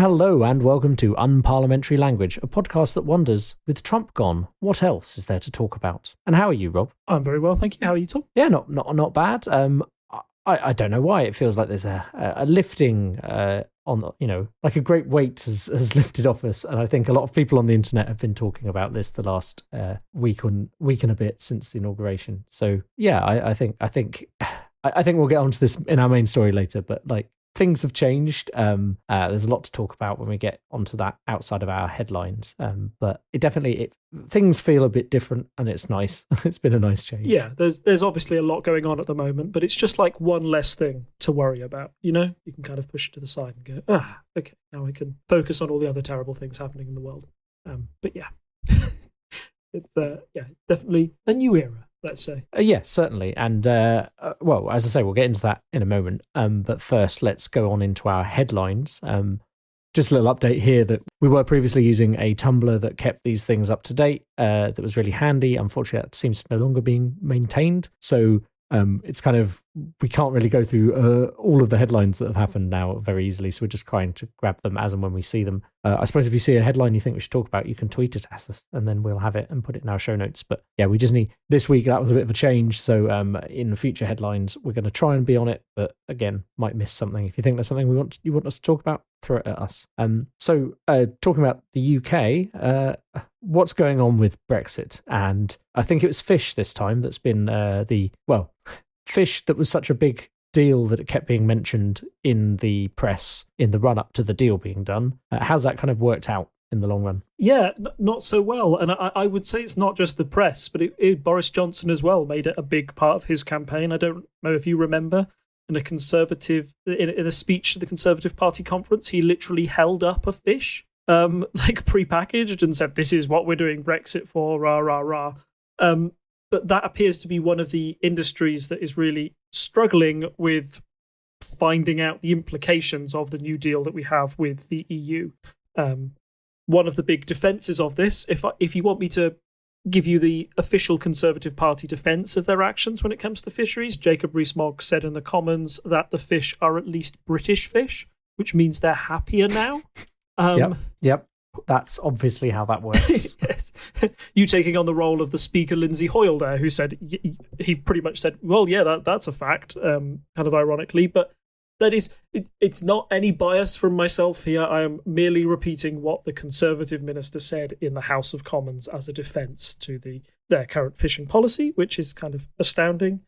Hello and welcome to Unparliamentary Language, a podcast that wonders, with Trump gone, what else is there to talk about? And how are you, Rob? I'm very well, thank you. How are you, Tom? Yeah, not bad. I don't know why it feels like there's a lifting like a great weight has lifted off us, and I think a lot of people on the internet have been talking about this the last week and a bit since the inauguration. So yeah, I think we'll get onto this in our main story later, but like, things have changed. There's a lot to talk about when we get onto that outside of our headlines. But things feel a bit different, and it's nice. It's been a nice change. Yeah, there's obviously a lot going on at the moment, but it's just like one less thing to worry about. You know, you can kind of push it to the side and go, okay, now I can focus on all the other terrible things happening in the world. But yeah, it's definitely a new era, let's say. Yes, certainly. And, well, as I say, we'll get into that in a moment. But first, let's go on into our headlines. Just a little update here that we were previously using a Tumblr that kept these things up to date. That was really handy. Unfortunately, that seems to no longer being maintained. So it's kind of, we can't really go through all of the headlines that have happened now very easily. So we're just trying to grab them as and when we see them. I suppose if you see a headline you think we should talk about, you can tweet it at us and then we'll have it and put it in our show notes. But yeah, we just need, this week that was a bit of a change. So in the future headlines, we're going to try and be on it. But again, might miss something. If you think there's something you want us to talk about, throw it at us. So talking about the UK, what's going on with Brexit? And I think it was Fish this time that's been Fish that was such a big deal that it kept being mentioned in the press in the run-up to the deal being done. How's that kind of worked out in the long run? Yeah, not so well. And I would say it's not just the press, but Boris Johnson as well made it a big part of his campaign. I don't know if you remember, in a speech at the Conservative Party conference, he literally held up a fish, prepackaged, and said, "This is what we're doing Brexit for, rah, rah, rah." But that appears to be one of the industries that is really struggling with finding out the implications of the new deal that we have with the EU. One of the big defences of this, if you want me to give you the official Conservative Party defence of their actions when it comes to fisheries, Jacob Rees-Mogg said in the Commons that the fish are at least British fish, which means they're happier now. Yep. That's obviously how that works. Yes. You taking on the role of the Speaker, Lindsay Hoyle there, who said, he pretty much said, well, yeah, that's a fact, kind of ironically, but that is, it's not any bias from myself here. I am merely repeating what the Conservative minister said in the House of Commons as a defence to their current fishing policy, which is kind of astounding.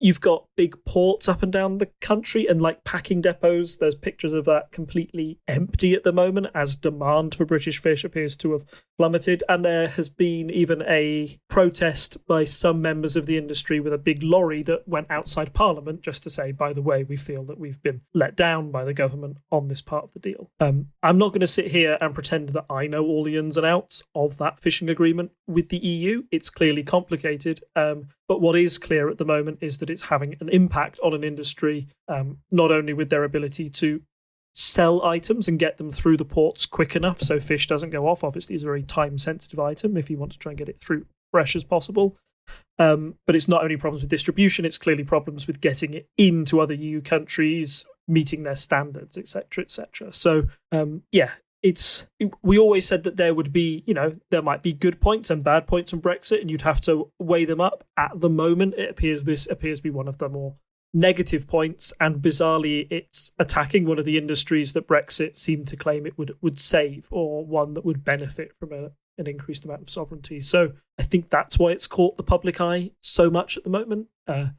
You've got big ports up and down the country and like packing depots. There's pictures of that completely empty at the moment as demand for British fish appears to have plummeted. And there has been even a protest by some members of the industry with a big lorry that went outside Parliament just to say, by the way, we feel that we've been let down by the government on this part of the deal. I'm not going to sit here and pretend that I know all the ins and outs of that fishing agreement with the EU. It's clearly complicated. But what is clear at the moment is that it's having an impact on an industry, not only with their ability to sell items and get them through the ports quick enough so fish doesn't go off. Obviously, it's a very time-sensitive item if you want to try and get it through fresh as possible. But it's not only problems with distribution, it's clearly problems with getting it into other EU countries, meeting their standards, etc., etc. So, we always said that there would be, there might be good points and bad points on Brexit, and you'd have to weigh them up. At the moment, this appears to be one of the more negative points, and bizarrely, it's attacking one of the industries that Brexit seemed to claim it would save, or one that would benefit from an increased amount of sovereignty. So I think that's why it's caught the public eye so much at the moment.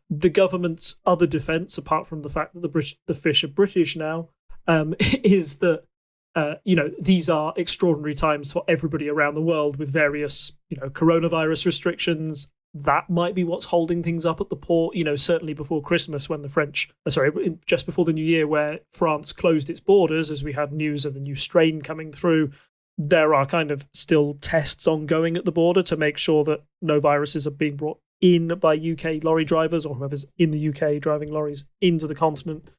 The government's other defence, apart from the fact that the fish are British now, is that these are extraordinary times for everybody around the world with various, coronavirus restrictions. That might be what's holding things up at the port. Certainly before Christmas, when just before the New Year, where France closed its borders as we had news of the new strain coming through. There are kind of still tests ongoing at the border to make sure that no viruses are being brought in by UK lorry drivers or whoever's in the UK driving lorries into the continent.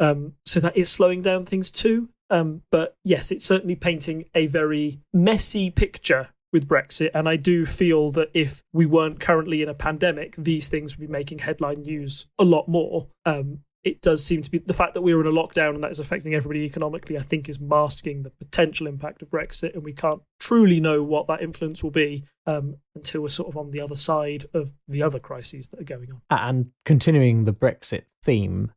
So that is slowing down things too. But yes, it's certainly painting a very messy picture with Brexit. And I do feel that if we weren't currently in a pandemic, these things would be making headline news a lot more. it does seem to be the fact that we're in a lockdown and that is affecting everybody economically, I think is masking the potential impact of Brexit, and we can't truly know what that influence will be until we're sort of on the other side of the other crises that are going on. And continuing the Brexit theme,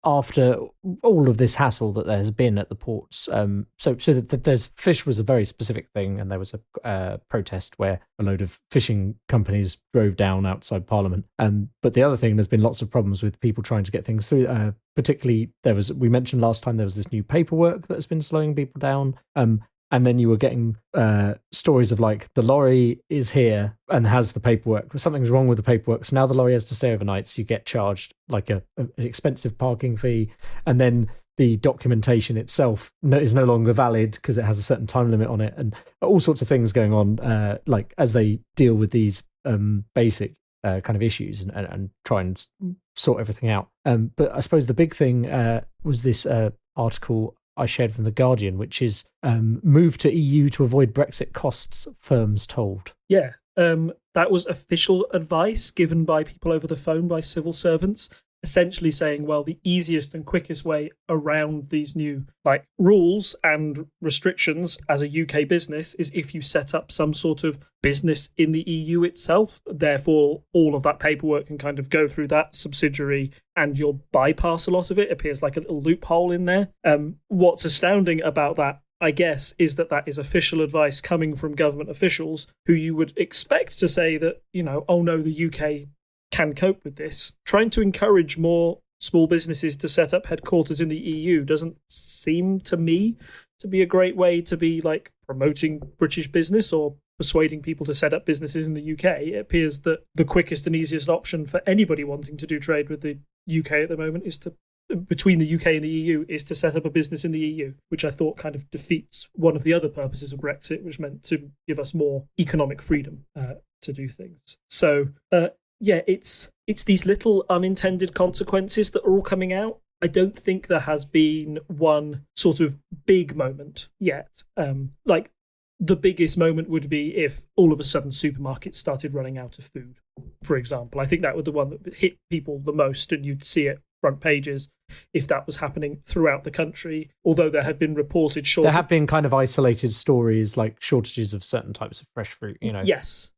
after all of this hassle that there has been at the ports, there's fish was a very specific thing, and there was a protest where a load of fishing companies drove down outside Parliament. But the other thing, there's been lots of problems with people trying to get things through. Particularly, we mentioned last time there was this new paperwork that has been slowing people down. And then you were getting stories of like the lorry is here and has the paperwork. Something's wrong with the paperwork. So now the lorry has to stay overnight. So you get charged like an expensive parking fee. And then the documentation itself is no longer valid because it has a certain time limit on it. And all sorts of things going on like as they deal with these basic kind of issues and try and sort everything out. But I suppose the big thing was this article I shared from The Guardian, which is move to EU to avoid Brexit costs, firms told. Yeah, that was official advice given by people over the phone, by civil servants, essentially saying, well, the easiest and quickest way around these new rules and restrictions as a UK business is if you set up some sort of business in the EU itself. Therefore, all of that paperwork can kind of go through that subsidiary and you'll bypass a lot of it. It appears like a little loophole in there. What's astounding about that, I guess, is that is official advice coming from government officials who you would expect to say that, oh no, the UK can cope with this. Trying to encourage more small businesses to set up headquarters in the EU doesn't seem to me to be a great way to be promoting British business or persuading people to set up businesses in the UK. It appears that the quickest and easiest option for anybody wanting to do trade with the UK at the moment is between the UK and the EU is to set up a business in the EU, which I thought kind of defeats one of the other purposes of Brexit, which meant to give us more economic freedom to do things. So it's these little unintended consequences that are all coming out. I don't think there has been one sort of big moment yet. The biggest moment would be if all of a sudden supermarkets started running out of food, for example. I think that was the one that hit people the most, and you'd see it front pages if that was happening throughout the country, although there have been reported shortages. There have been kind of isolated stories like shortages of certain types of fresh fruit, Yes.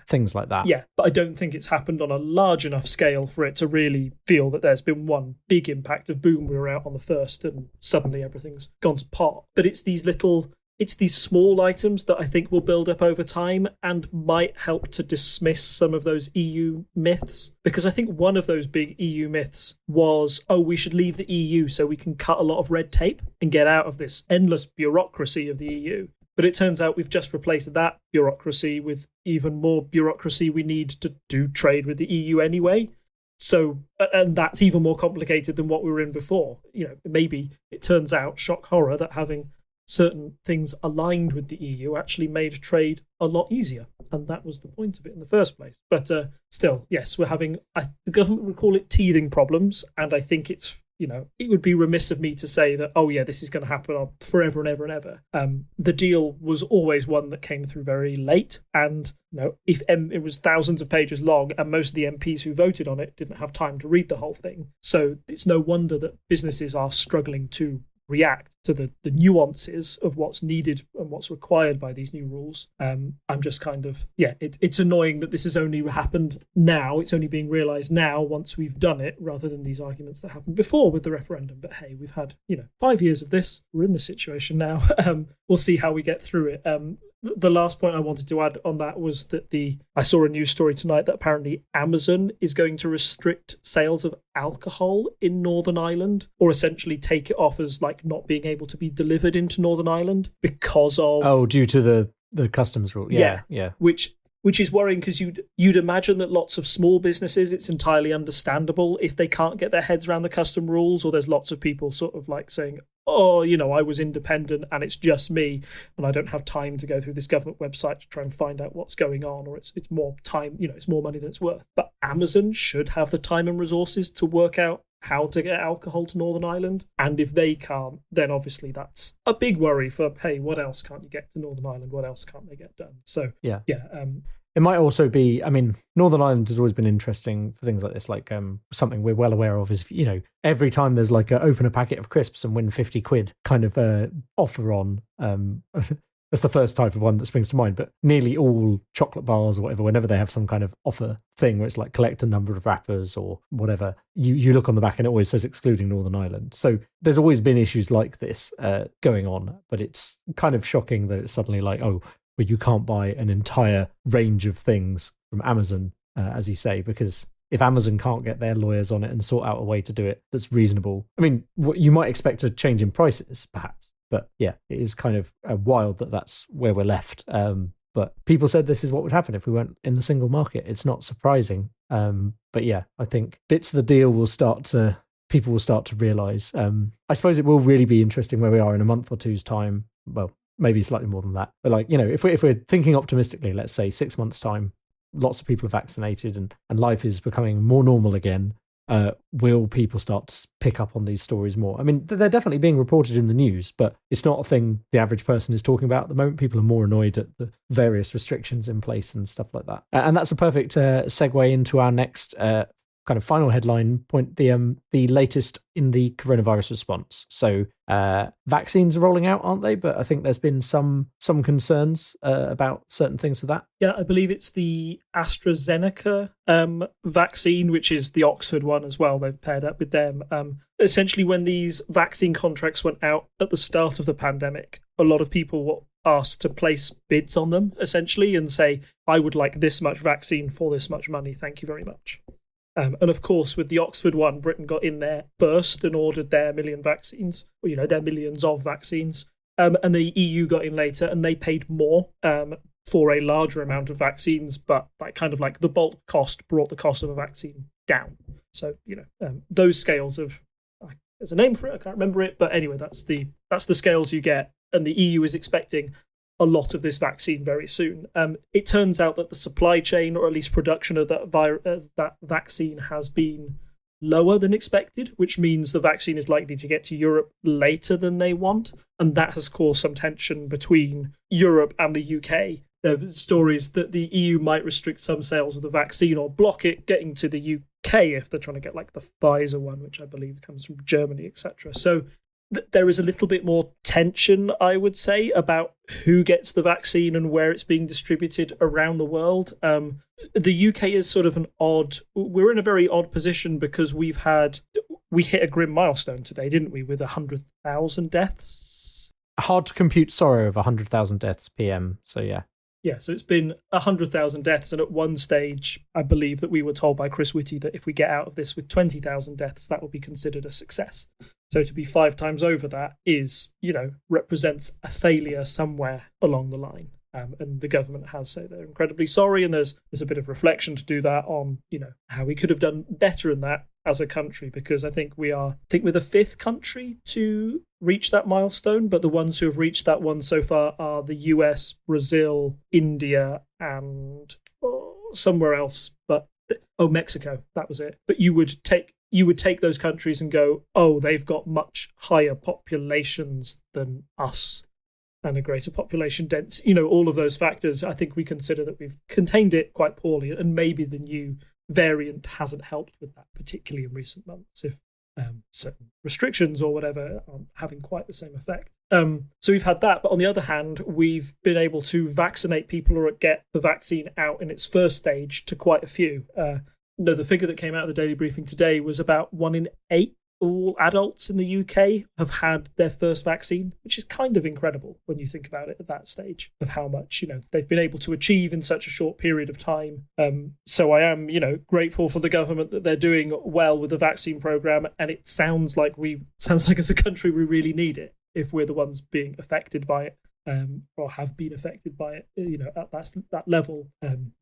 Things like that. Yeah, but I don't think it's happened on a large enough scale for it to really feel that there's been one big impact of boom, we were out on the 1st and suddenly everything's gone to pot. But it's these small items that I think will build up over time and might help to dismiss some of those EU myths. Because I think one of those big EU myths was, we should leave the EU so we can cut a lot of red tape and get out of this endless bureaucracy of the EU. But it turns out we've just replaced that bureaucracy with even more bureaucracy we need to do trade with the EU anyway. So, and that's even more complicated than what we were in before. Maybe it turns out, shock horror, that having certain things aligned with the EU actually made trade a lot easier. And that was the point of it in the first place. But still, yes, we're having, the government would call it teething problems. And I think it's, it would be remiss of me to say that, this is going to happen forever and ever and ever. The deal was always one that came through very late. And, if it was thousands of pages long and most of the MPs who voted on it didn't have time to read the whole thing. So it's no wonder that businesses are struggling to react to the nuances of what's needed and what's required by these new rules. I'm just kind of, it's annoying that this has only happened now. It's only being realised now once we've done it, rather than these arguments that happened before with the referendum. But hey, we've had, 5 years of this. We're in the situation now. We'll see how we get through it. The last point I wanted to add on that was that I saw a news story tonight that apparently Amazon is going to restrict sales of alcohol in Northern Ireland, or essentially take it off as not being able to be delivered into Northern Ireland because of due to the customs rule. Yeah. Which is worrying, because you'd imagine that lots of small businesses, it's entirely understandable if they can't get their heads around the custom rules, or there's lots of people sort of saying, I was independent and it's just me and I don't have time to go through this government website to try and find out what's going on, or it's more time, it's more money than it's worth. But Amazon should have the time and resources to work out how to get alcohol to Northern Ireland. And if they can't, then obviously that's a big worry for, hey, what else can't you get to Northern Ireland? What else can't they get done? So, It might also be, I mean, Northern Ireland has always been interesting for things like this. Like something we're well aware of is, every time there's like open a packet of crisps and win 50 quid kind of offer on. That's the first type of one that springs to mind, but nearly all chocolate bars or whatever, whenever they have some kind of offer thing where it's like collect a number of wrappers or whatever, you look on the back and it always says excluding Northern Ireland. So there's always been issues like this going on, but it's kind of shocking that it's suddenly like, oh, well, you can't buy an entire range of things from Amazon, as you say, because if Amazon can't get their lawyers on it and sort out a way to do it that's reasonable, I mean, you might expect a change in prices, perhaps. But yeah, it is kind of wild that that's where we're left. But people said this is what would happen if we weren't in the single market. It's not surprising. But yeah, I think bits of the deal people will start to realise. I suppose it will really be interesting where we are in a month or two's time. Well, maybe slightly more than that. But like, if we're thinking optimistically, let's say 6 months' time, lots of people are vaccinated and life is becoming more normal again. Will people start to pick up on these stories more? I mean, they're definitely being reported in the news, but it's not a thing the average person is talking about at the moment. People are more annoyed at the various restrictions in place and stuff like that. And that's a perfect segue into our next kind of final headline point, the latest in the coronavirus response. So vaccines are rolling out, aren't they? But I think there's been some concerns about certain things with that. Yeah, I believe it's the AstraZeneca vaccine, which is the Oxford one as well. They've paired up with them. Essentially, when these vaccine contracts went out at the start of the pandemic, a lot of people were asked to place bids on them, essentially, and say, I would like this much vaccine for this much money. Thank you very much. And of course, with the Oxford one, Britain got in there first and ordered their million vaccines, their millions of vaccines. And the EU got in later and they paid more for a larger amount of vaccines, but the bulk cost brought the cost of a vaccine down. So, those scales of, there's a name for it, I can't remember it, but anyway, that's the scales you get. And the EU is expecting a lot of this vaccine very soon. It turns out that the supply chain, or at least production of that vaccine, has been lower than expected, which means the vaccine is likely to get to Europe later than they want, and that has caused some tension between Europe and the UK. There are stories that the EU might restrict some sales of the vaccine or block it getting to the UK if they're trying to get like the Pfizer one, which I believe comes from Germany, etc. So there is a little bit more tension, I would say, about who gets the vaccine and where it's being distributed around the world. The UK is sort of we're in a very odd position because we hit a grim milestone today, didn't we, with 100,000 deaths? Hard to compute sorrow of 100,000 deaths PM, so yeah. Yeah, so it's been 100,000 deaths, and at one stage, I believe that we were told by Chris Whitty that if we get out of this with 20,000 deaths, that will be considered a success. So to be 5 times over that is, represents a failure somewhere along the line. And the government has said they're incredibly sorry, and there's a bit of reflection to do that on, how we could have done better in that as a country, because I think we're the 5th country to reach that milestone, but the ones who have reached that one so far are the US, Brazil, India, and somewhere else, Mexico. That was it. But you would take those countries and go, oh, they've got much higher populations than us and a greater population density. All of those factors, I think we consider that we've contained it quite poorly, and maybe the new variant hasn't helped with that, particularly in recent months, if certain restrictions or whatever aren't having quite the same effect. So we've had that, but on the other hand, we've been able to vaccinate people or get the vaccine out in its first stage to quite a few. The figure that came out of the Daily Briefing today was about 1 in 8 all adults in the UK have had their first vaccine, which is kind of incredible when you think about it at that stage of how much, they've been able to achieve in such a short period of time. So I am, grateful for the government that they're doing well with the vaccine program. And it sounds like as a country, we really need it if we're the ones being affected by it. Or have been affected by it, at that level.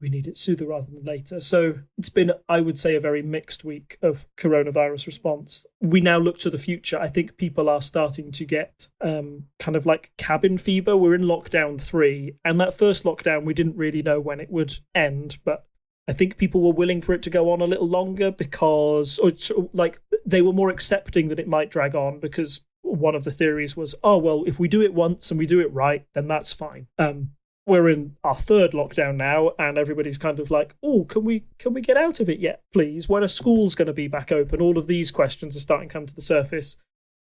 We need it sooner rather than later. So it's been, I would say, a very mixed week of coronavirus response. We now look to the future. I think people are starting to get kind of like cabin fever. We're in lockdown 3, and that first lockdown, we didn't really know when it would end, but I think people were willing for it to go on a little longer because, they were more accepting that it might drag on because one of the theories was, oh, well, if we do it once and we do it right, then that's fine. we're in our third lockdown now, and everybody's kind of like, oh, can we get out of it yet, please? When are schools going to be back open? All of these questions are starting to come to the surface.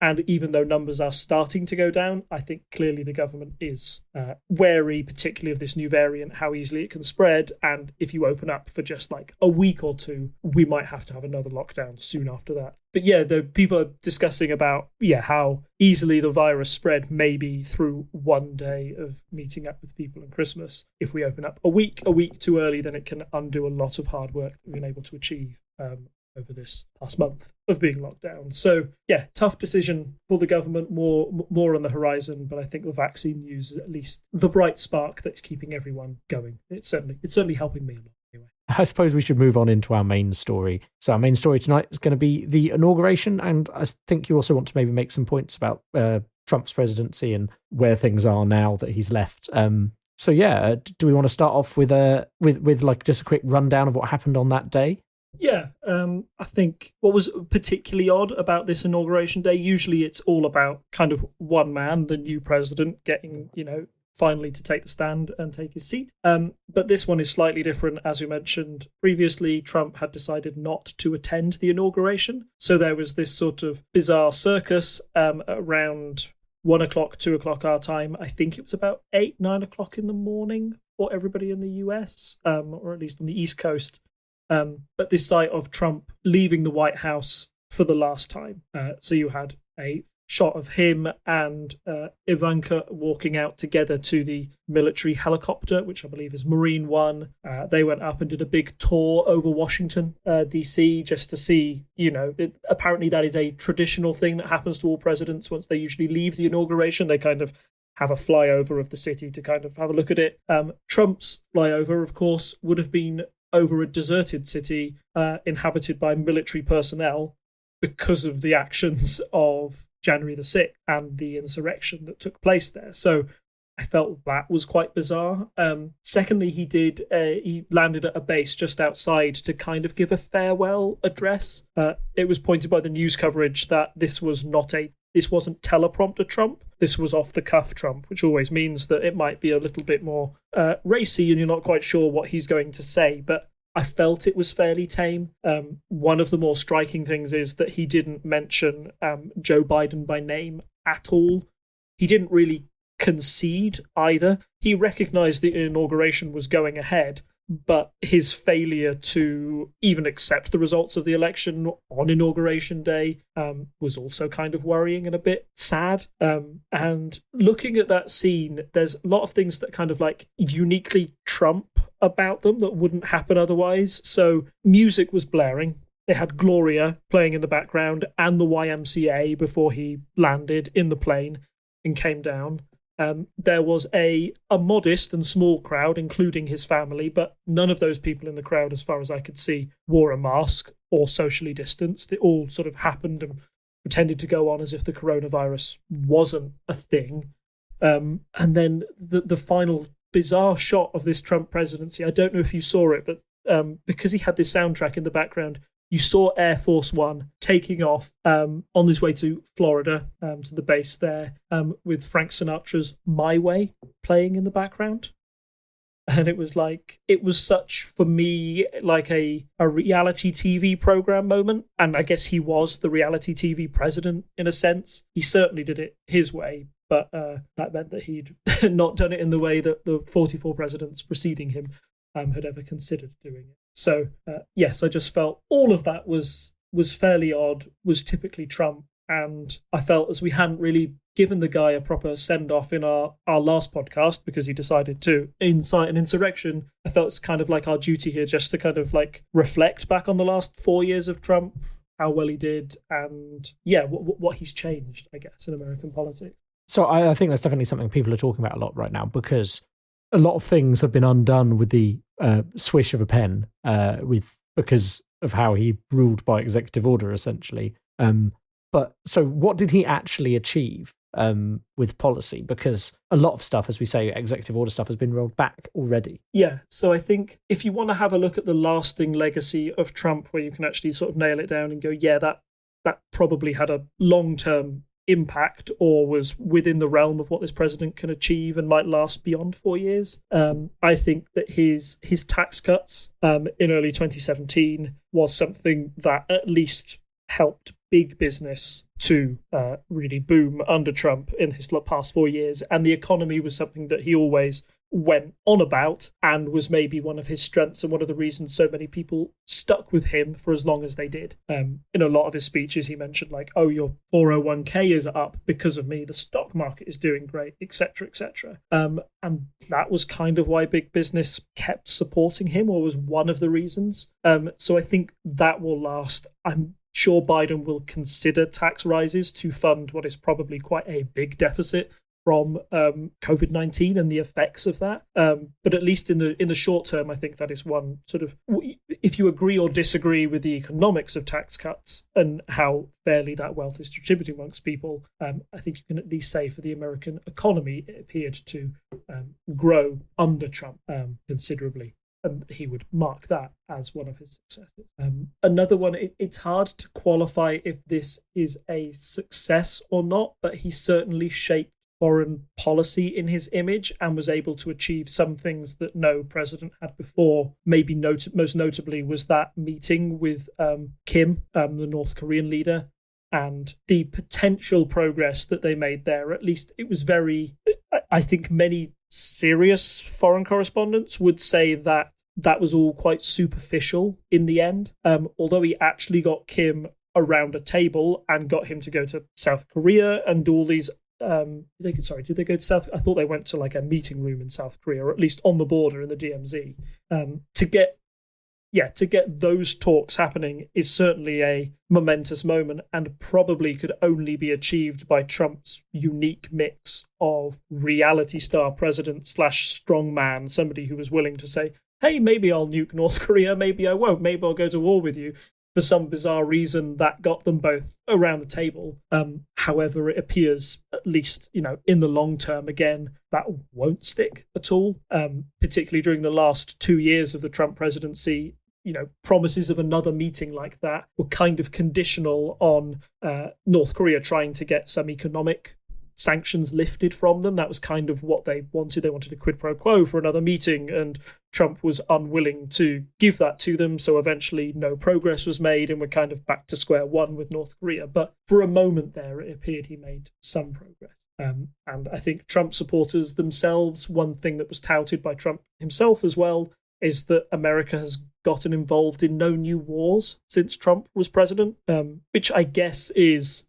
And even though numbers are starting to go down, I think clearly the government is wary, particularly of this new variant, how easily it can spread. And if you open up for just like a week or two, we might have to have another lockdown soon after that. But yeah, the people are discussing about how easily the virus spread, maybe through one day of meeting up with people on Christmas. If we open up a week too early, then it can undo a lot of hard work that we've been able to achieve over this past month of being locked down. So yeah, tough decision for the government, more on the horizon, but I think the vaccine news is at least the bright spark that's keeping everyone going. It's certainly helping me a lot anyway. I suppose we should move on into our main story. So our main story tonight is going to be the inauguration, and I think you also want to maybe make some points about Trump's presidency and where things are now that he's left. So yeah, do we want to start off with like just a quick rundown of what happened on that day? Yeah, I think what was particularly odd about this inauguration day, usually it's all about kind of one man, the new president, getting, finally to take the stand and take his seat. But this one is slightly different. As we mentioned previously, Trump had decided not to attend the inauguration. So there was this sort of bizarre circus around 1 o'clock, 2 o'clock our time. I think it was about 8, 9 o'clock in the morning for everybody in the US, or at least on the East Coast. But this sight of Trump leaving the White House for the last time. So you had a shot of him and Ivanka walking out together to the military helicopter, which I believe is Marine One. They went up and did a big tour over Washington, D.C., just to see, apparently that is a traditional thing that happens to all presidents once they usually leave the inauguration. They kind of have a flyover of the city to kind of have a look at it. Trump's flyover, of course, would have been over a deserted city inhabited by military personnel because of the actions of January the 6th and the insurrection that took place there. So I felt that was quite bizarre. Secondly, he landed at a base just outside to kind of give a farewell address. It was pointed by the news coverage that this wasn't teleprompter Trump. This was off the cuff Trump, which always means that it might be a little bit more racy and you're not quite sure what he's going to say. But I felt it was fairly tame. One of the more striking things is that he didn't mention Joe Biden by name at all. He didn't really concede either. He recognized the inauguration was going ahead, but his failure to even accept the results of the election on inauguration day was also kind of worrying and a bit sad. And looking at that scene, there's a lot of things that kind of like uniquely Trump about them that wouldn't happen otherwise. So music was blaring. They had Gloria playing in the background and the YMCA before he landed in the plane and came down. There was a modest and small crowd, including his family, but none of those people in the crowd, as far as I could see, wore a mask or socially distanced. It all sort of happened and pretended to go on as if the coronavirus wasn't a thing. And then the final bizarre shot of this Trump presidency, I don't know if you saw it, but because he had this soundtrack in the background, you saw Air Force One taking off on his way to Florida, to the base there, with Frank Sinatra's My Way playing in the background. And it was such, for me, like a reality TV program moment. And I guess he was the reality TV president in a sense. He certainly did it his way, but that meant that he'd not done it in the way that the 44 presidents preceding him had ever considered doing it. So, yes, I just felt all of that was fairly odd, was typically Trump. And I felt as we hadn't really given the guy a proper send-off in our last podcast because he decided to incite an insurrection, I felt it's kind of like our duty here just to kind of like reflect back on the last 4 years of Trump, how well he did, and yeah, what he's changed, I guess, in American politics. So I think that's definitely something people are talking about a lot right now, because a lot of things have been undone with the swish of a pen, because of how he ruled by executive order, essentially. But so what did he actually achieve with policy? Because a lot of stuff, as we say, executive order stuff has been rolled back already. Yeah, so I think if you want to have a look at the lasting legacy of Trump, where you can actually sort of nail it down and go, yeah, that probably had a long-term impact or was within the realm of what this president can achieve and might last beyond 4 years. I think that his tax cuts in early 2017 was something that at least helped big business to really boom under Trump in his past 4 years. And the economy was something that he always went on about and was maybe one of his strengths and one of the reasons so many people stuck with him for as long as they did. In a lot of his speeches, he mentioned like, oh, your 401k is up because of me. The stock market is doing great, etc., etc. And that was kind of why big business kept supporting him, or was one of the reasons. So I think that will last. I'm sure Biden will consider tax rises to fund what is probably quite a big deficit from COVID-19 and the effects of that. But at least in the short term, I think that is one sort of, if you agree or disagree with the economics of tax cuts and how fairly that wealth is distributed amongst people, I think you can at least say for the American economy, it appeared to grow under Trump considerably. And he would mark that as one of his successes. Another one, it's hard to qualify if this is a success or not, but he certainly shaped foreign policy in his image and was able to achieve some things that no president had before. Maybe most notably was that meeting with Kim, the North Korean leader, and the potential progress that they made there. At least it was very, I think many serious foreign correspondents would say that that was all quite superficial in the end. Although he actually got Kim around a table and got him to go to South Korea and do all these did they go to South? I thought they went to like a meeting room in South Korea, or at least on the border in the DMZ. To get those talks happening is certainly a momentous moment, and probably could only be achieved by Trump's unique mix of reality star president / strongman, somebody who was willing to say, hey, maybe I'll nuke North Korea, maybe I won't, maybe I'll go to war with you. For some bizarre reason, that got them both around the table. However, it appears, at least, in the long term, again, that won't stick at all. Particularly during the last 2 years of the Trump presidency, promises of another meeting like that were kind of conditional on North Korea trying to get some economic sanctions lifted from them. That was kind of what they wanted. They wanted a quid pro quo for another meeting, and Trump was unwilling to give that to them. So eventually no progress was made, and we're kind of back to square one with North Korea. But for a moment there, it appeared he made some progress. And I think Trump supporters themselves, one thing that was touted by Trump himself as well, is that America has gotten involved in no new wars since Trump was president, which I guess is,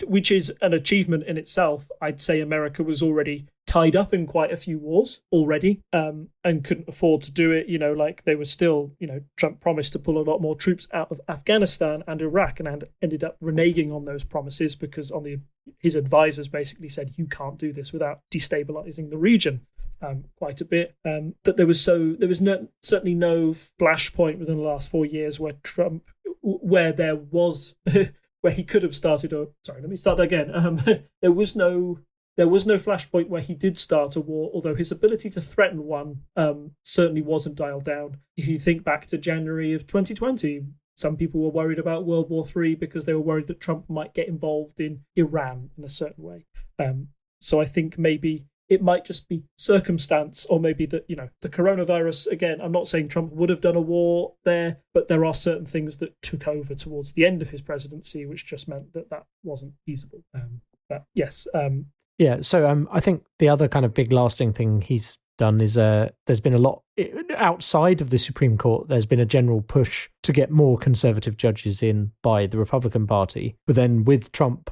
which is an achievement in itself. I'd say America was already tied up in quite a few wars already, and couldn't afford to do it. Like they were still, Trump promised to pull a lot more troops out of Afghanistan and Iraq, and ended up reneging on those promises because his advisors basically said, you can't do this without destabilizing the region. Quite a bit. That there was certainly no flashpoint within the last 4 years where there was where he could have started. Let me start again. There was no flashpoint where he did start a war, although his ability to threaten one certainly wasn't dialed down. If you think back to January of 2020, some people were worried about World War III because they were worried that Trump might get involved in Iran in a certain way. So I think maybe it might just be circumstance, or maybe that, the coronavirus, again, I'm not saying Trump would have done a war there, but there are certain things that took over towards the end of his presidency, which just meant that wasn't feasible. But yes. Yeah, so I think the other kind of big lasting thing he's done is there's been a lot outside of the Supreme Court. There's been a general push to get more conservative judges in by the Republican Party. But then with Trump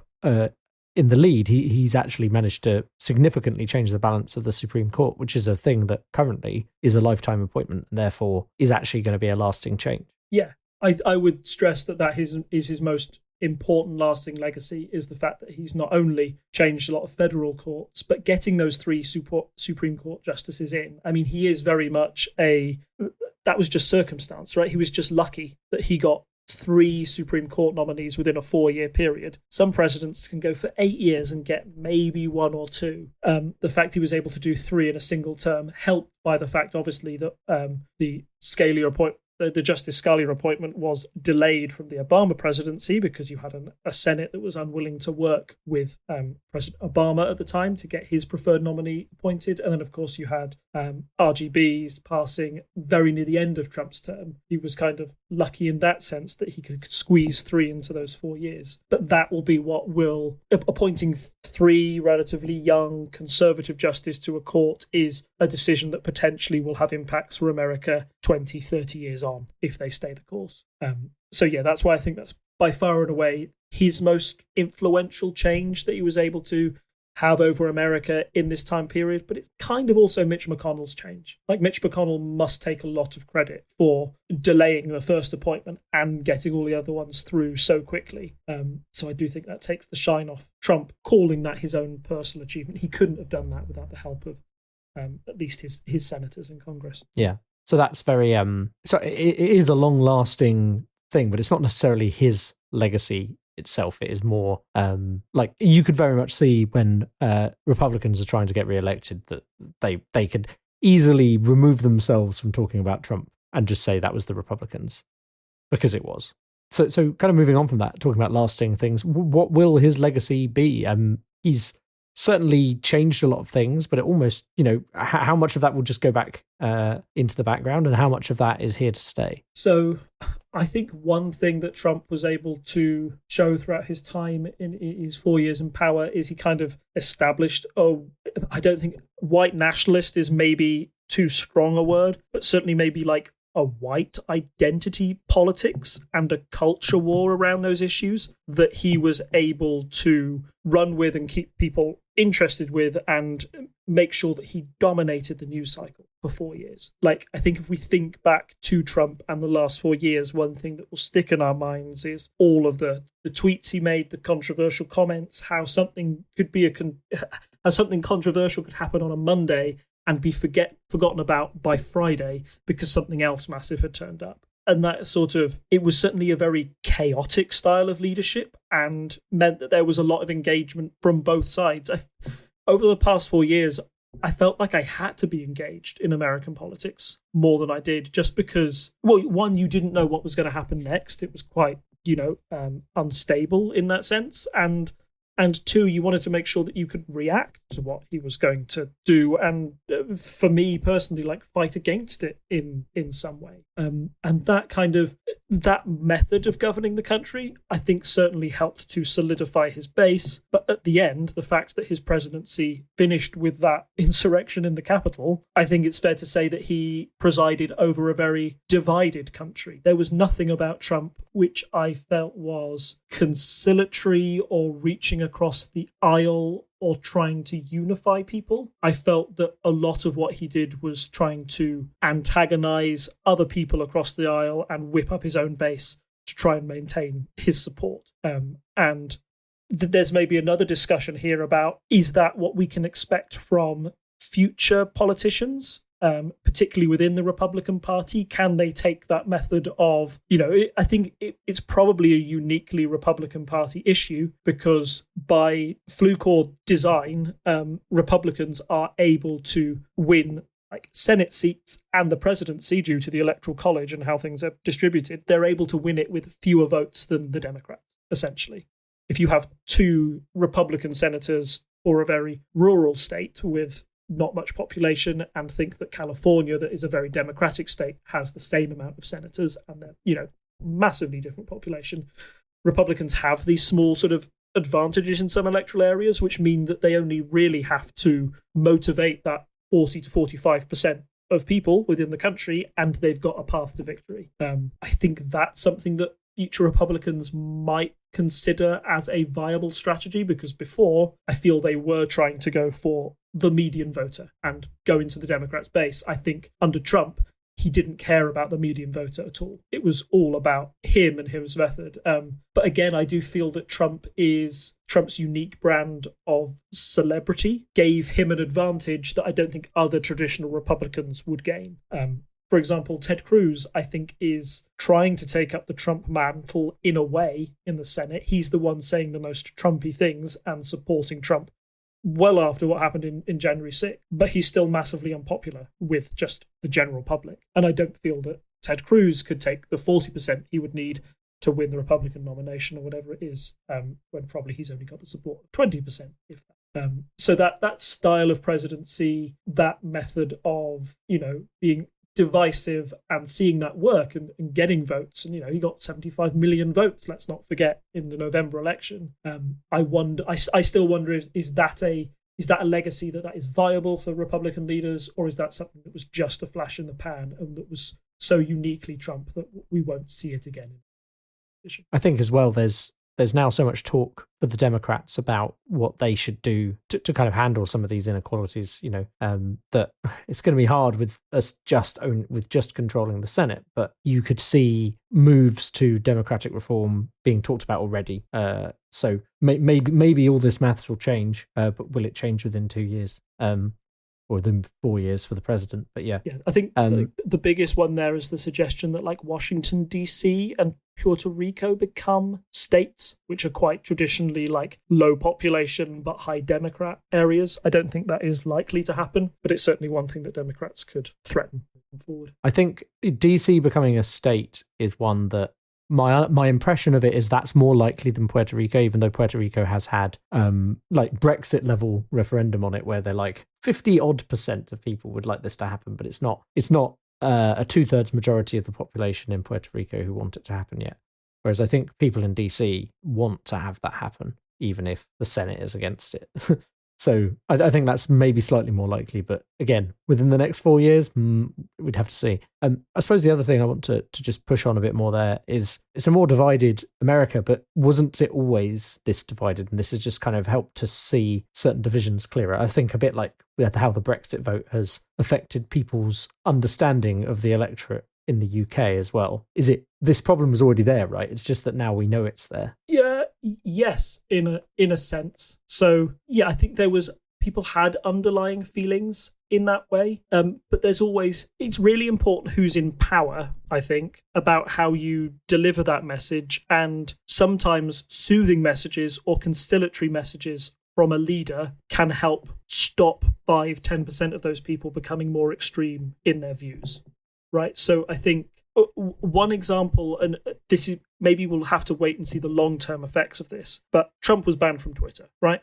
in the lead, he's actually managed to significantly change the balance of the Supreme Court, which is a thing that currently is a lifetime appointment and therefore is actually going to be a lasting change. Yeah, I would stress that is his most important lasting legacy, is the fact that he's not only changed a lot of federal courts, but getting those 3 Supreme Court justices in. I mean, he is very much that was just circumstance, right? He was just lucky that he got 3 Supreme Court nominees within a 4-year period. Some presidents can go for 8 years and get maybe 1 or 2. The fact he was able to do 3 in a single term, helped by the fact, obviously, that the scalier the Justice Scalia appointment was delayed from the Obama presidency because you had a Senate that was unwilling to work with President Obama at the time to get his preferred nominee appointed. And then, of course, you had RGB's passing very near the end of Trump's term. He was kind of lucky in that sense that he could squeeze 3 into those 4 years. But that will be what will... Appointing 3 relatively young conservative justices to a court is a decision that potentially will have impacts for America 20, 30 years on if they stay the course. So yeah, that's why I think that's by far and away his most influential change that he was able to have over America in this time period. But it's kind of also Mitch McConnell's change. Like, Mitch McConnell must take a lot of credit for delaying the first appointment and getting all the other ones through so quickly. So I do think that takes the shine off Trump, calling that his own personal achievement. He couldn't have done that without the help of at least his senators in Congress. Yeah. So that's very so it is a long-lasting thing, but it's not necessarily his legacy itself. It is more like you could very much see when Republicans are trying to get re-elected that they could easily remove themselves from talking about Trump and just say that was the Republicans, because it was. So kind of moving on from that, talking about lasting things, what will his legacy be? He's certainly changed a lot of things, but it almost, how much of that will just go back into the background and how much of that is here to stay? So I think one thing that Trump was able to show throughout his time in his 4 years in power is he kind of established, I don't think white nationalist is maybe too strong a word, but certainly maybe like a white identity politics and a culture war around those issues that he was able to run with and keep people interested with and make sure that he dominated the news cycle for 4 years. Like, I think if we think back to Trump and the last 4 years, one thing that will stick in our minds is all of the tweets he made, the controversial comments, how something could be how something controversial could happen on a Monday and be forgotten about by Friday because something else massive had turned up. And that it was certainly a very chaotic style of leadership and meant that there was a lot of engagement from both sides. Over the past 4 years, I felt like I had to be engaged in American politics more than I did, just because, well, one, you didn't know what was going to happen next. It was quite, unstable in that sense. And two, you wanted to make sure that you could react to what he was going to do, and for me personally, like, fight against it in some way. And that method of governing the country, I think, certainly helped to solidify his base. But at the end, the fact that his presidency finished with that insurrection in the Capitol, I think it's fair to say that he presided over a very divided country. There was nothing about Trump which I felt was conciliatory or reaching across the aisle or trying to unify people. I felt that a lot of what he did was trying to antagonize other people across the aisle and whip up his own base to try and maintain his support. And there's maybe another discussion here about, is that what we can expect from future politicians? Particularly within the Republican Party, can they take that method of, I think it's probably a uniquely Republican Party issue, because by fluke or design, Republicans are able to win like Senate seats and the presidency due to the Electoral College and how things are distributed. They're able to win it with fewer votes than the Democrats, essentially. If you have 2 Republican senators for a very rural state with not much population, and think that California, that is a very democratic state, has the same amount of senators and they're, massively different population. Republicans have these small sort of advantages in some electoral areas, which mean that they only really have to motivate that 40 to 45% of people within the country, and they've got a path to victory. I think that's something that future Republicans might consider as a viable strategy, because before, I feel they were trying to go for the median voter and go into the Democrats' base. I think under Trump, he didn't care about the median voter at all. It was all about him and his method. But again, I do feel that Trump's unique brand of celebrity gave him an advantage that I don't think other traditional Republicans would gain. For example, Ted Cruz, I think, is trying to take up the Trump mantle in a way in the Senate. He's the one saying the most Trumpy things and supporting Trump well after what happened in January 6th. But he's still massively unpopular with just the general public. And I don't feel that Ted Cruz could take the 40% he would need to win the Republican nomination or whatever it is, when probably he's only got the support of 20%. If that. So that style of presidency, that method of, being divisive and seeing that work and getting votes, and he got 75 million votes, let's not forget, in the November election. I still wonder, is that a legacy that is viable for Republican leaders, or is that something that was just a flash in the pan and that was so uniquely Trump that we won't see it again? I think as well, there's now so much talk for the Democrats about what they should do to kind of handle some of these inequalities, that it's going to be hard with us just controlling the Senate, but you could see moves to democratic reform being talked about already. So maybe all this maths will change, but will it change within 2 years? Or within 4 years for the president? But yeah, I think the biggest one there is the suggestion that like Washington DC and Puerto Rico become states, which are quite traditionally like low population but high Democrat areas. I don't think that is likely to happen, but it's certainly one thing that Democrats could threaten moving forward. I think DC becoming a state is one that my impression of it is that's more likely than Puerto Rico, even though Puerto Rico has had like Brexit level referendum on it, where they're like 50% of people would like this to happen, but it's not a 2/3 majority of the population in Puerto Rico who want it to happen yet. Whereas I think people in DC want to have that happen, even if the Senate is against it. So I think that's maybe slightly more likely, but again, within the next 4 years, we'd have to see. I suppose the other thing I want to just push on a bit more there is it's a more divided America, but wasn't it always this divided? And this has just kind of helped to see certain divisions clearer. I think a bit like how the Brexit vote has affected people's understanding of the electorate in the UK as well. This problem was already there, right? It's just that now we know it's there. Yeah, yes, in a sense. So yeah, I think people had underlying feelings in that way. But it's really important who's in power, I think, about how you deliver that message, and sometimes soothing messages or conciliatory messages from a leader can help stop 5-10% of those people becoming more extreme in their views. Right. So I think one example, and this is maybe we'll have to wait and see the long-term effects of this, but Trump was banned from Twitter, right?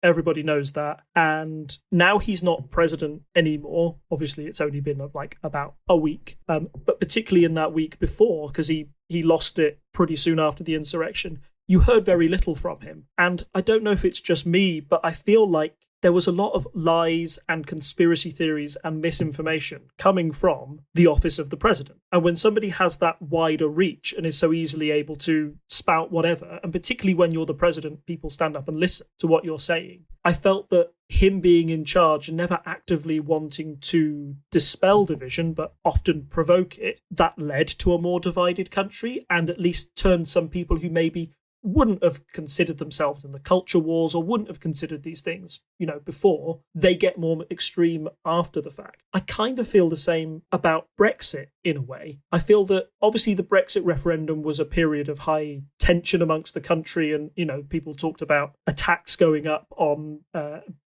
Everybody knows that. And now he's not president anymore. Obviously, it's only been like about a week. But particularly in that week before, because he lost it pretty soon after the insurrection, you heard very little from him. And I don't know if it's just me, but I feel like there was a lot of lies and conspiracy theories and misinformation coming from the office of the president. And when somebody has that wider reach and is so easily able to spout whatever, and particularly when you're the president, people stand up and listen to what you're saying. I felt that him being in charge and never actively wanting to dispel division, but often provoke it, that led to a more divided country and at least turned some people who maybe wouldn't have considered themselves in the culture wars or wouldn't have considered these things, before, they get more extreme after the fact. I kind of feel the same about Brexit in a way. I feel that obviously the Brexit referendum was a period of high tension amongst the country, and, people talked about attacks going up on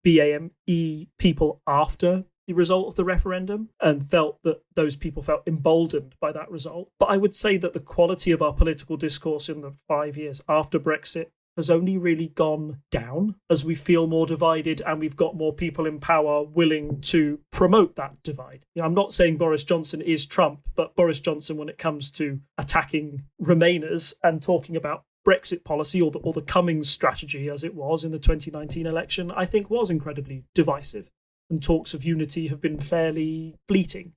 BAME people after the result of the referendum and felt that those people felt emboldened by that result. But I would say that the quality of our political discourse in the 5 years after Brexit has only really gone down as we feel more divided and we've got more people in power willing to promote that divide. I'm not saying Boris Johnson is Trump, but Boris Johnson, when it comes to attacking Remainers and talking about Brexit policy or the Cummings strategy as it was in the 2019 election, I think was incredibly divisive. And talks of unity have been fairly fleeting.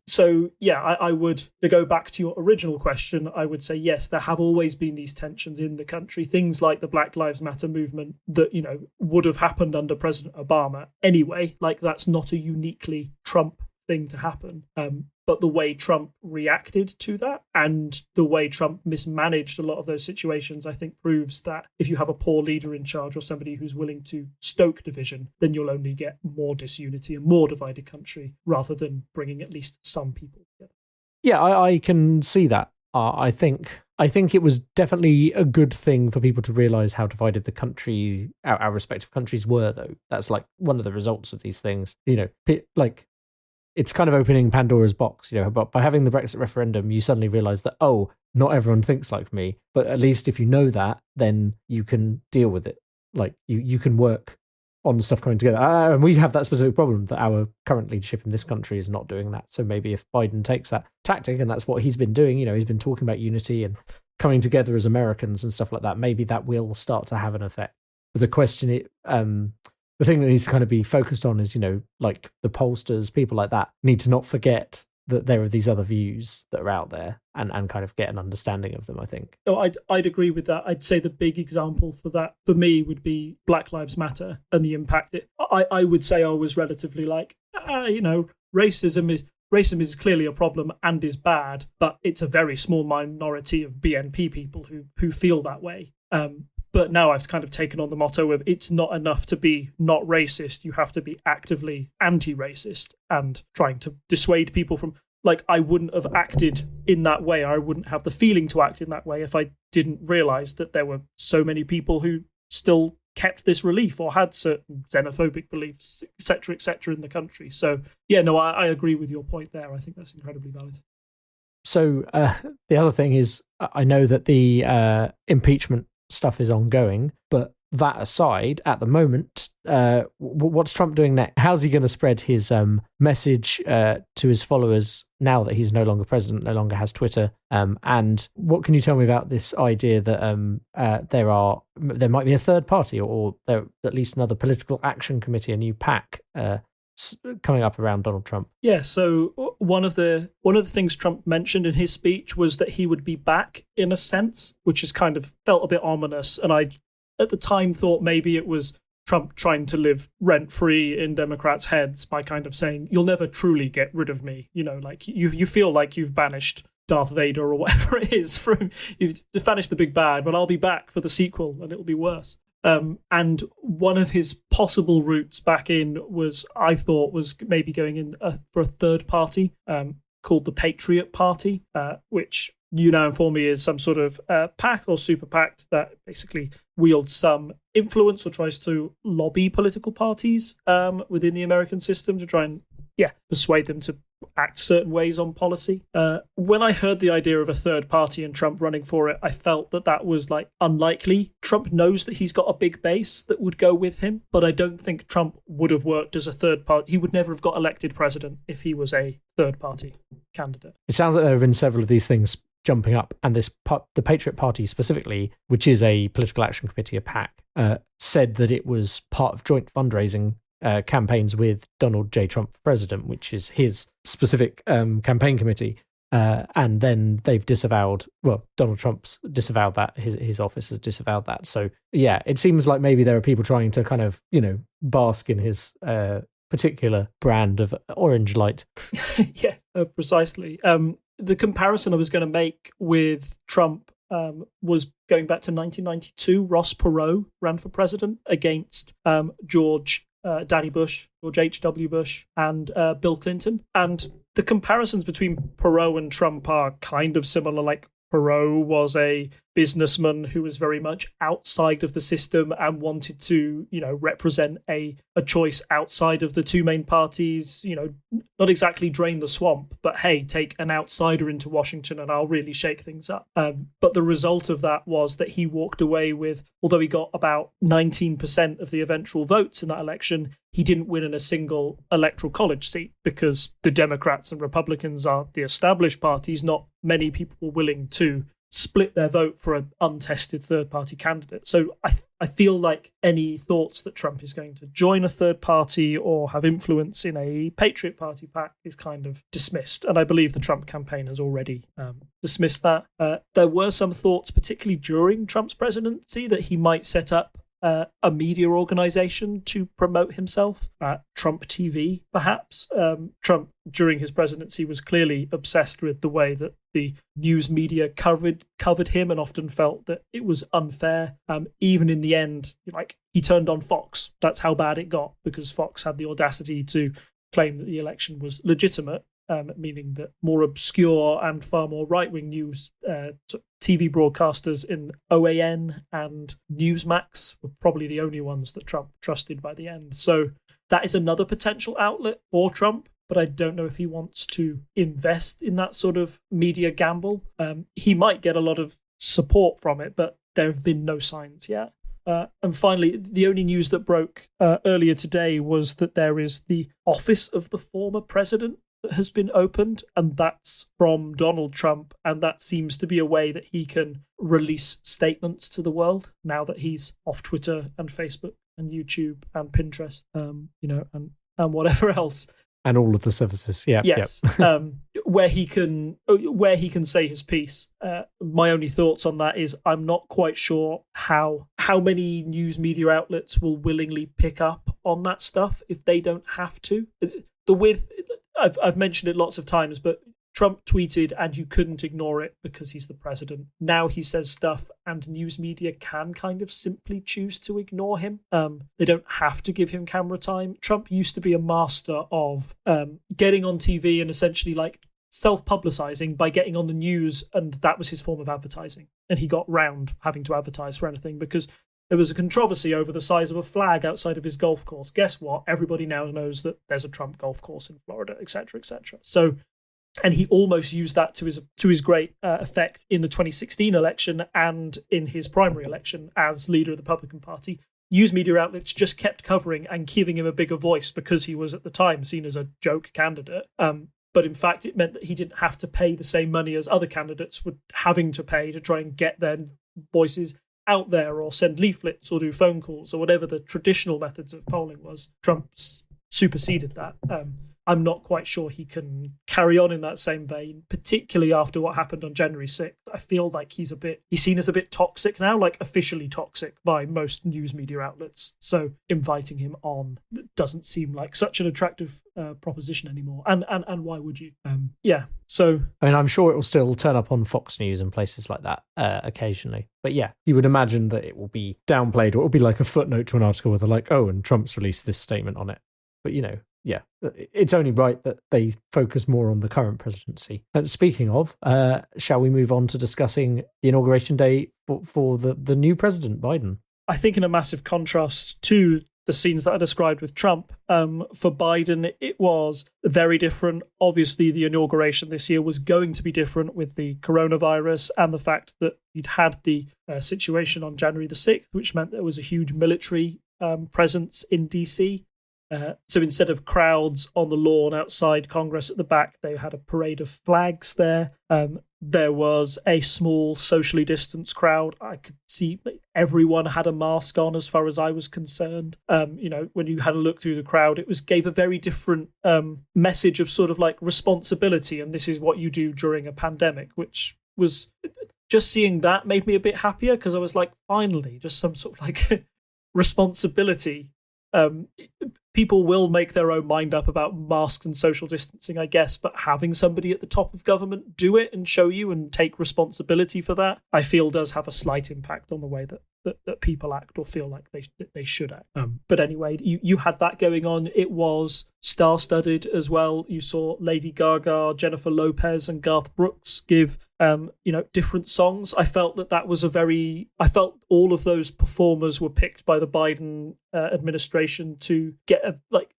So, yeah, I would, to go back to your original question, I would say, yes, there have always been these tensions in the country. Things like the Black Lives Matter movement that, would have happened under President Obama anyway. Like, that's not a uniquely Trump thing to happen. But the way Trump reacted to that and the way Trump mismanaged a lot of those situations, I think proves that if you have a poor leader in charge or somebody who's willing to stoke division, then you'll only get more disunity and more divided country rather than bringing at least some people together. Yeah, I can see that. I think it was definitely a good thing for people to realise how divided the country, our respective countries were, though. That's like one of the results of these things. it's kind of opening Pandora's box, but by having the Brexit referendum, you suddenly realise that, oh, not everyone thinks like me, but at least if you know that, then you can deal with it. Like, you can work on stuff coming together. And we have that specific problem that our current leadership in this country is not doing that. So maybe if Biden takes that tactic, and that's what he's been doing, he's been talking about unity and coming together as Americans and stuff like that, maybe that will start to have an effect. But the question, the thing that needs to kind of be focused on is, like the pollsters, people like that, need to not forget that there are these other views that are out there and kind of get an understanding of them, I think. Oh, I'd agree with that. I'd say the big example for that, for me, would be Black Lives Matter and the impact I would say I was relatively like, racism is clearly a problem and is bad, but it's a very small minority of BNP people who feel that way. But now I've kind of taken on the motto of it's not enough to be not racist. You have to be actively anti-racist and trying to dissuade people from, like, I wouldn't have acted in that way. I wouldn't have the feeling to act in that way if I didn't realize that there were so many people who still kept this belief or had certain xenophobic beliefs, et cetera, in the country. So, yeah, no, I agree with your point there. I think that's incredibly valid. So the other thing is, I know that the impeachment stuff is ongoing, but that aside, at the moment, what's Trump doing next? How's he going to spread his message to his followers now that he's no longer president, no longer has Twitter? And what can you tell me about this idea that there might be a third party, or there at least another political action committee, a new PAC coming up around Donald Trump? Yeah, so one of the things Trump mentioned in his speech was that he would be back, in a sense, which has kind of felt a bit ominous. And I, at the time, thought maybe it was Trump trying to live rent-free in Democrats' heads by kind of saying, you'll never truly get rid of me. Like you feel like you've banished Darth Vader or whatever it is you've banished the big bad, but I'll be back for the sequel and it'll be worse. And one of his possible routes back in I thought was maybe going in for a third party called the Patriot Party, which you now inform me is some sort of PAC or super PAC that basically wields some influence or tries to lobby political parties within the American system to try and persuade them to act certain ways on policy. When I heard the idea of a third party and Trump running for it, I felt that was like unlikely. Trump knows that he's got a big base that would go with him, but I don't think Trump would have worked as a third party. He would never have got elected president if he was a third party candidate. It sounds like there have been several of these things jumping up, and the Patriot Party specifically, which is a political action committee, a PAC, said that it was part of joint fundraising campaigns with Donald J. Trump for president, which is his specific campaign committee. And then they've disavowed, Donald Trump's disavowed that, his office has disavowed that. So, yeah, it seems like maybe there are people trying to kind of, bask in his particular brand of orange light. Yeah, precisely. The comparison I was going to make with Trump was going back to 1992. Ross Perot ran for president against George H.W. Bush, and Bill Clinton. And the comparisons between Perot and Trump are kind of similar. Like, Perot was a businessman who was very much outside of the system and wanted to, represent a choice outside of the two main parties, not exactly drain the swamp, but hey, take an outsider into Washington and I'll really shake things up. But the result of that was that he walked away with, although he got about 19% of the eventual votes in that election, he didn't win in a single electoral college seat because the Democrats and Republicans are the established parties. Not many people were willing to split their vote for an untested third-party candidate. So I feel like any thoughts that Trump is going to join a third party or have influence in a Patriot Party PAC is kind of dismissed. And I believe the Trump campaign has already dismissed that. There were some thoughts, particularly during Trump's presidency, that he might set up a media organization to promote himself, Trump TV, perhaps. Trump, during his presidency, was clearly obsessed with the way that the news media covered him and often felt that it was unfair. Even in the end, he turned on Fox. That's how bad it got, because Fox had the audacity to claim that the election was legitimate, meaning that more obscure and far more right-wing news TV broadcasters in OAN and Newsmax were probably the only ones that Trump trusted by the end. So that is another potential outlet for Trump. but I don't know if he wants to invest in that sort of media gamble. He might get a lot of support from it, but there have been no signs yet. And finally, the only news that broke earlier today was that there is the office of the former president that has been opened, and that's from Donald Trump, and that seems to be a way that he can release statements to the world now that he's off Twitter and Facebook and YouTube and Pinterest, and whatever else. And all of the services, yeah. Yes, yep. where he can say his piece. My only thoughts on that is I'm not quite sure how many news media outlets will willingly pick up on that stuff if they don't have to. I've mentioned it lots of times, but Trump tweeted and you couldn't ignore it because he's the president. Now he says stuff and news media can kind of simply choose to ignore him. They don't have to give him camera time. Trump used to be a master of getting on TV and essentially like self-publicizing by getting on the news, and that was his form of advertising. And he got round having to advertise for anything because there was a controversy over the size of a flag outside of his golf course. Guess what? Everybody now knows that there's a Trump golf course in Florida, etc., etc. So, and he almost used that to his great effect in the 2016 election and in his primary election as leader of the Republican Party. News media outlets just kept covering and giving him a bigger voice because he was at the time seen as a joke candidate. But in fact, it meant that he didn't have to pay the same money as other candidates were having to pay to try and get their voices out there or send leaflets or do phone calls or whatever the traditional methods of polling was. Trump superseded that. I'm not quite sure he can carry on in that same vein, particularly after what happened on January 6th. I feel like he's seen as a bit toxic now, like officially toxic by most news media outlets. So inviting him on doesn't seem like such an attractive proposition anymore. And why would you? So I mean, I'm sure it will still turn up on Fox News and places like that occasionally. But yeah, you would imagine that it will be downplayed, or it will be like a footnote to an article where they're like, oh, and Trump's released this statement on it. But, yeah, it's only right that they focus more on the current presidency. And speaking of, shall we move on to discussing the inauguration day for the new president, Biden? I think in a massive contrast to the scenes that I described with Trump, for Biden, it was very different. Obviously, the inauguration this year was going to be different with the coronavirus and the fact that you'd had the situation on January the 6th, which meant there was a huge military presence in D.C., so instead of crowds on the lawn outside Congress at the back, they had a parade of flags there. There was a small socially distanced crowd. I could see everyone had a mask on as far as I was concerned. When you had a look through the crowd, it gave a very different message of sort of like responsibility. And this is what you do during a pandemic, which was just seeing that made me a bit happier because I was like, finally, just some sort of like responsibility. People will make their own mind up about masks and social distancing, I guess, but having somebody at the top of government do it and show you and take responsibility for that, I feel does have a slight impact on the way that people act or feel like they should act. But anyway, you had that going on. It was star-studded as well. You saw Lady Gaga, Jennifer Lopez, and Garth Brooks give different songs. I felt that was I felt all of those performers were picked by the Biden administration to get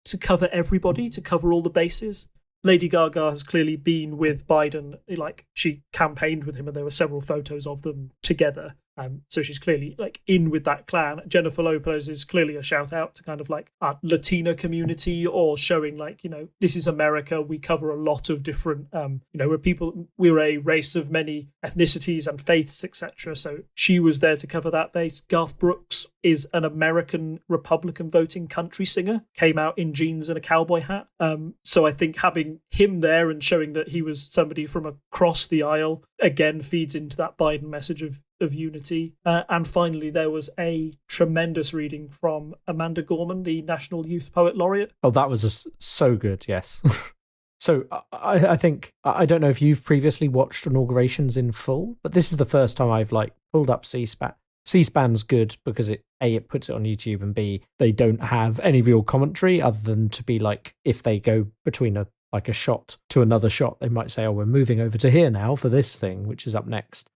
to cover everybody, to cover all the bases. Lady Gaga has clearly been with Biden, like she campaigned with him and there were several photos of them together. So she's clearly like in with that clan. Jennifer Lopez is clearly a shout out to kind of like a Latina community, or showing like, this is America. We cover a lot of different, we're a race of many ethnicities and faiths, etc. So she was there to cover that base. Garth Brooks is an American Republican voting country singer, came out in jeans and a cowboy hat. So I think having him there and showing that he was somebody from across the aisle, again, feeds into that Biden message of unity. And finally, there was a tremendous reading from Amanda Gorman, the National Youth Poet Laureate. Oh, that was so good, yes. So I think, I don't know if you've previously watched inaugurations in full, but this is the first time I've pulled up C-SPAN. C-SPAN's good because it puts it on YouTube, and B, they don't have any real commentary other than to be like, if they go between a shot to another shot, they might say, oh, we're moving over to here now for this thing, which is up next.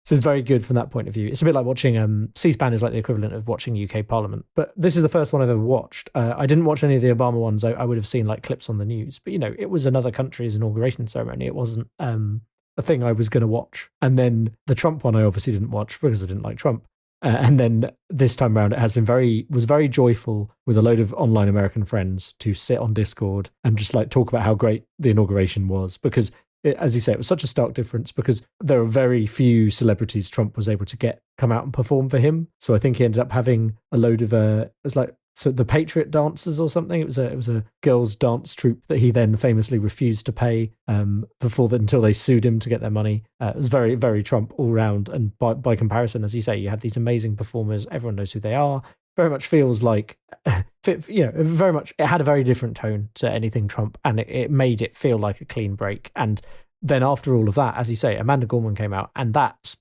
So it's very good from that point of view. It's a bit like watching C-SPAN is like the equivalent of watching UK Parliament. But this is the first one I've ever watched. I didn't watch any of the Obama ones. I would have seen like clips on the news. But, it was another country's inauguration ceremony. It wasn't a thing I was going to watch. And then the Trump one I obviously didn't watch because I didn't like Trump. And then this time around, it has been was very joyful with a load of online American friends to sit on Discord and just like talk about how great the inauguration was. Because as you say, it was such a stark difference because there are very few celebrities Trump was able to come out and perform for him. So I think he ended up having a load of so the Patriot Dancers or something. It was a girls' dance troupe that he then famously refused to pay until they sued him to get their money. It was very, very Trump all round. And by comparison, as you say, you have these amazing performers. Everyone knows who they are. Very much feels like, very much, it had a very different tone to anything Trump, and it made it feel like a clean break. And then after all of that, as you say, Amanda Gorman came out, and that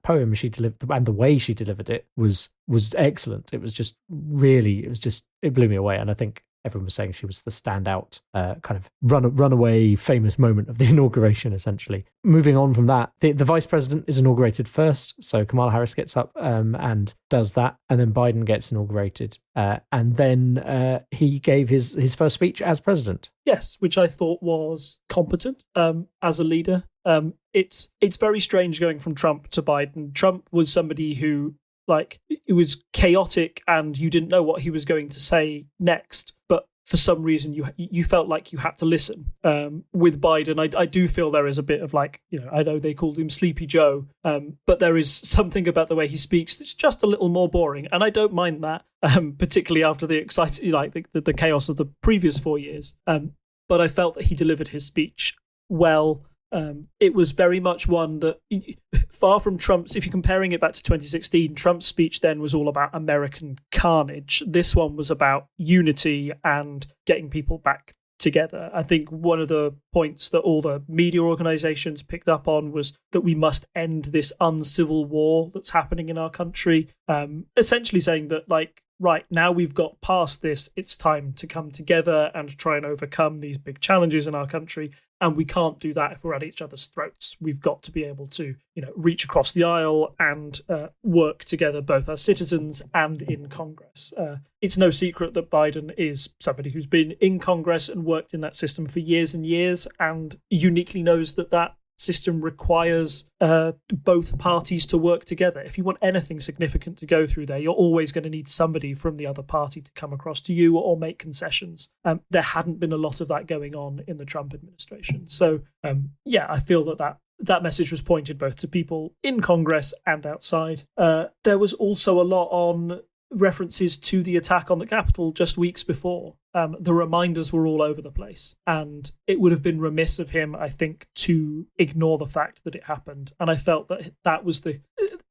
poem she delivered and the way she delivered it was excellent. It was just really, it blew me away. And I think everyone was saying she was the standout kind of runaway famous moment of the inauguration, essentially. Moving on from that, the vice president is inaugurated first. So Kamala Harris gets up and does that. And then Biden gets inaugurated. And then he gave his first speech as president. Yes, which I thought was competent as a leader. It's very strange going from Trump to Biden. Trump was somebody who, like, it was chaotic and you didn't know what he was going to say next. But for some reason, you felt like you had to listen. With Biden, I do feel there is a bit of like, I know they called him Sleepy Joe, but there is something about the way he speaks that's just a little more boring. And I don't mind that, particularly after the exciting, like the chaos of the previous 4 years. But I felt that he delivered his speech well. It was very much one that, far from Trump's, if you're comparing it back to 2016, Trump's speech then was all about American carnage. This one was about unity and getting people back together. I think one of the points that all the media organizations picked up on was that we must end this uncivil war that's happening in our country. Essentially saying that, like, right, now we've got past this, it's time to come together and try and overcome these big challenges in our country. And we can't do that if we're at each other's throats. We've got to be able to, reach across the aisle and work together both as citizens and in Congress. It's no secret that Biden is somebody who's been in Congress and worked in that system for years and years, and uniquely knows that system requires both parties to work together. If you want anything significant to go through there, you're always going to need somebody from the other party to come across to you or make concessions. There hadn't been a lot of that going on in the Trump administration. So, I feel that message was pointed both to people in Congress and outside. There was also a lot on references to the attack on the Capitol just weeks before. The reminders were all over the place, and it would have been remiss of him, I think, to ignore the fact that it happened. And I felt that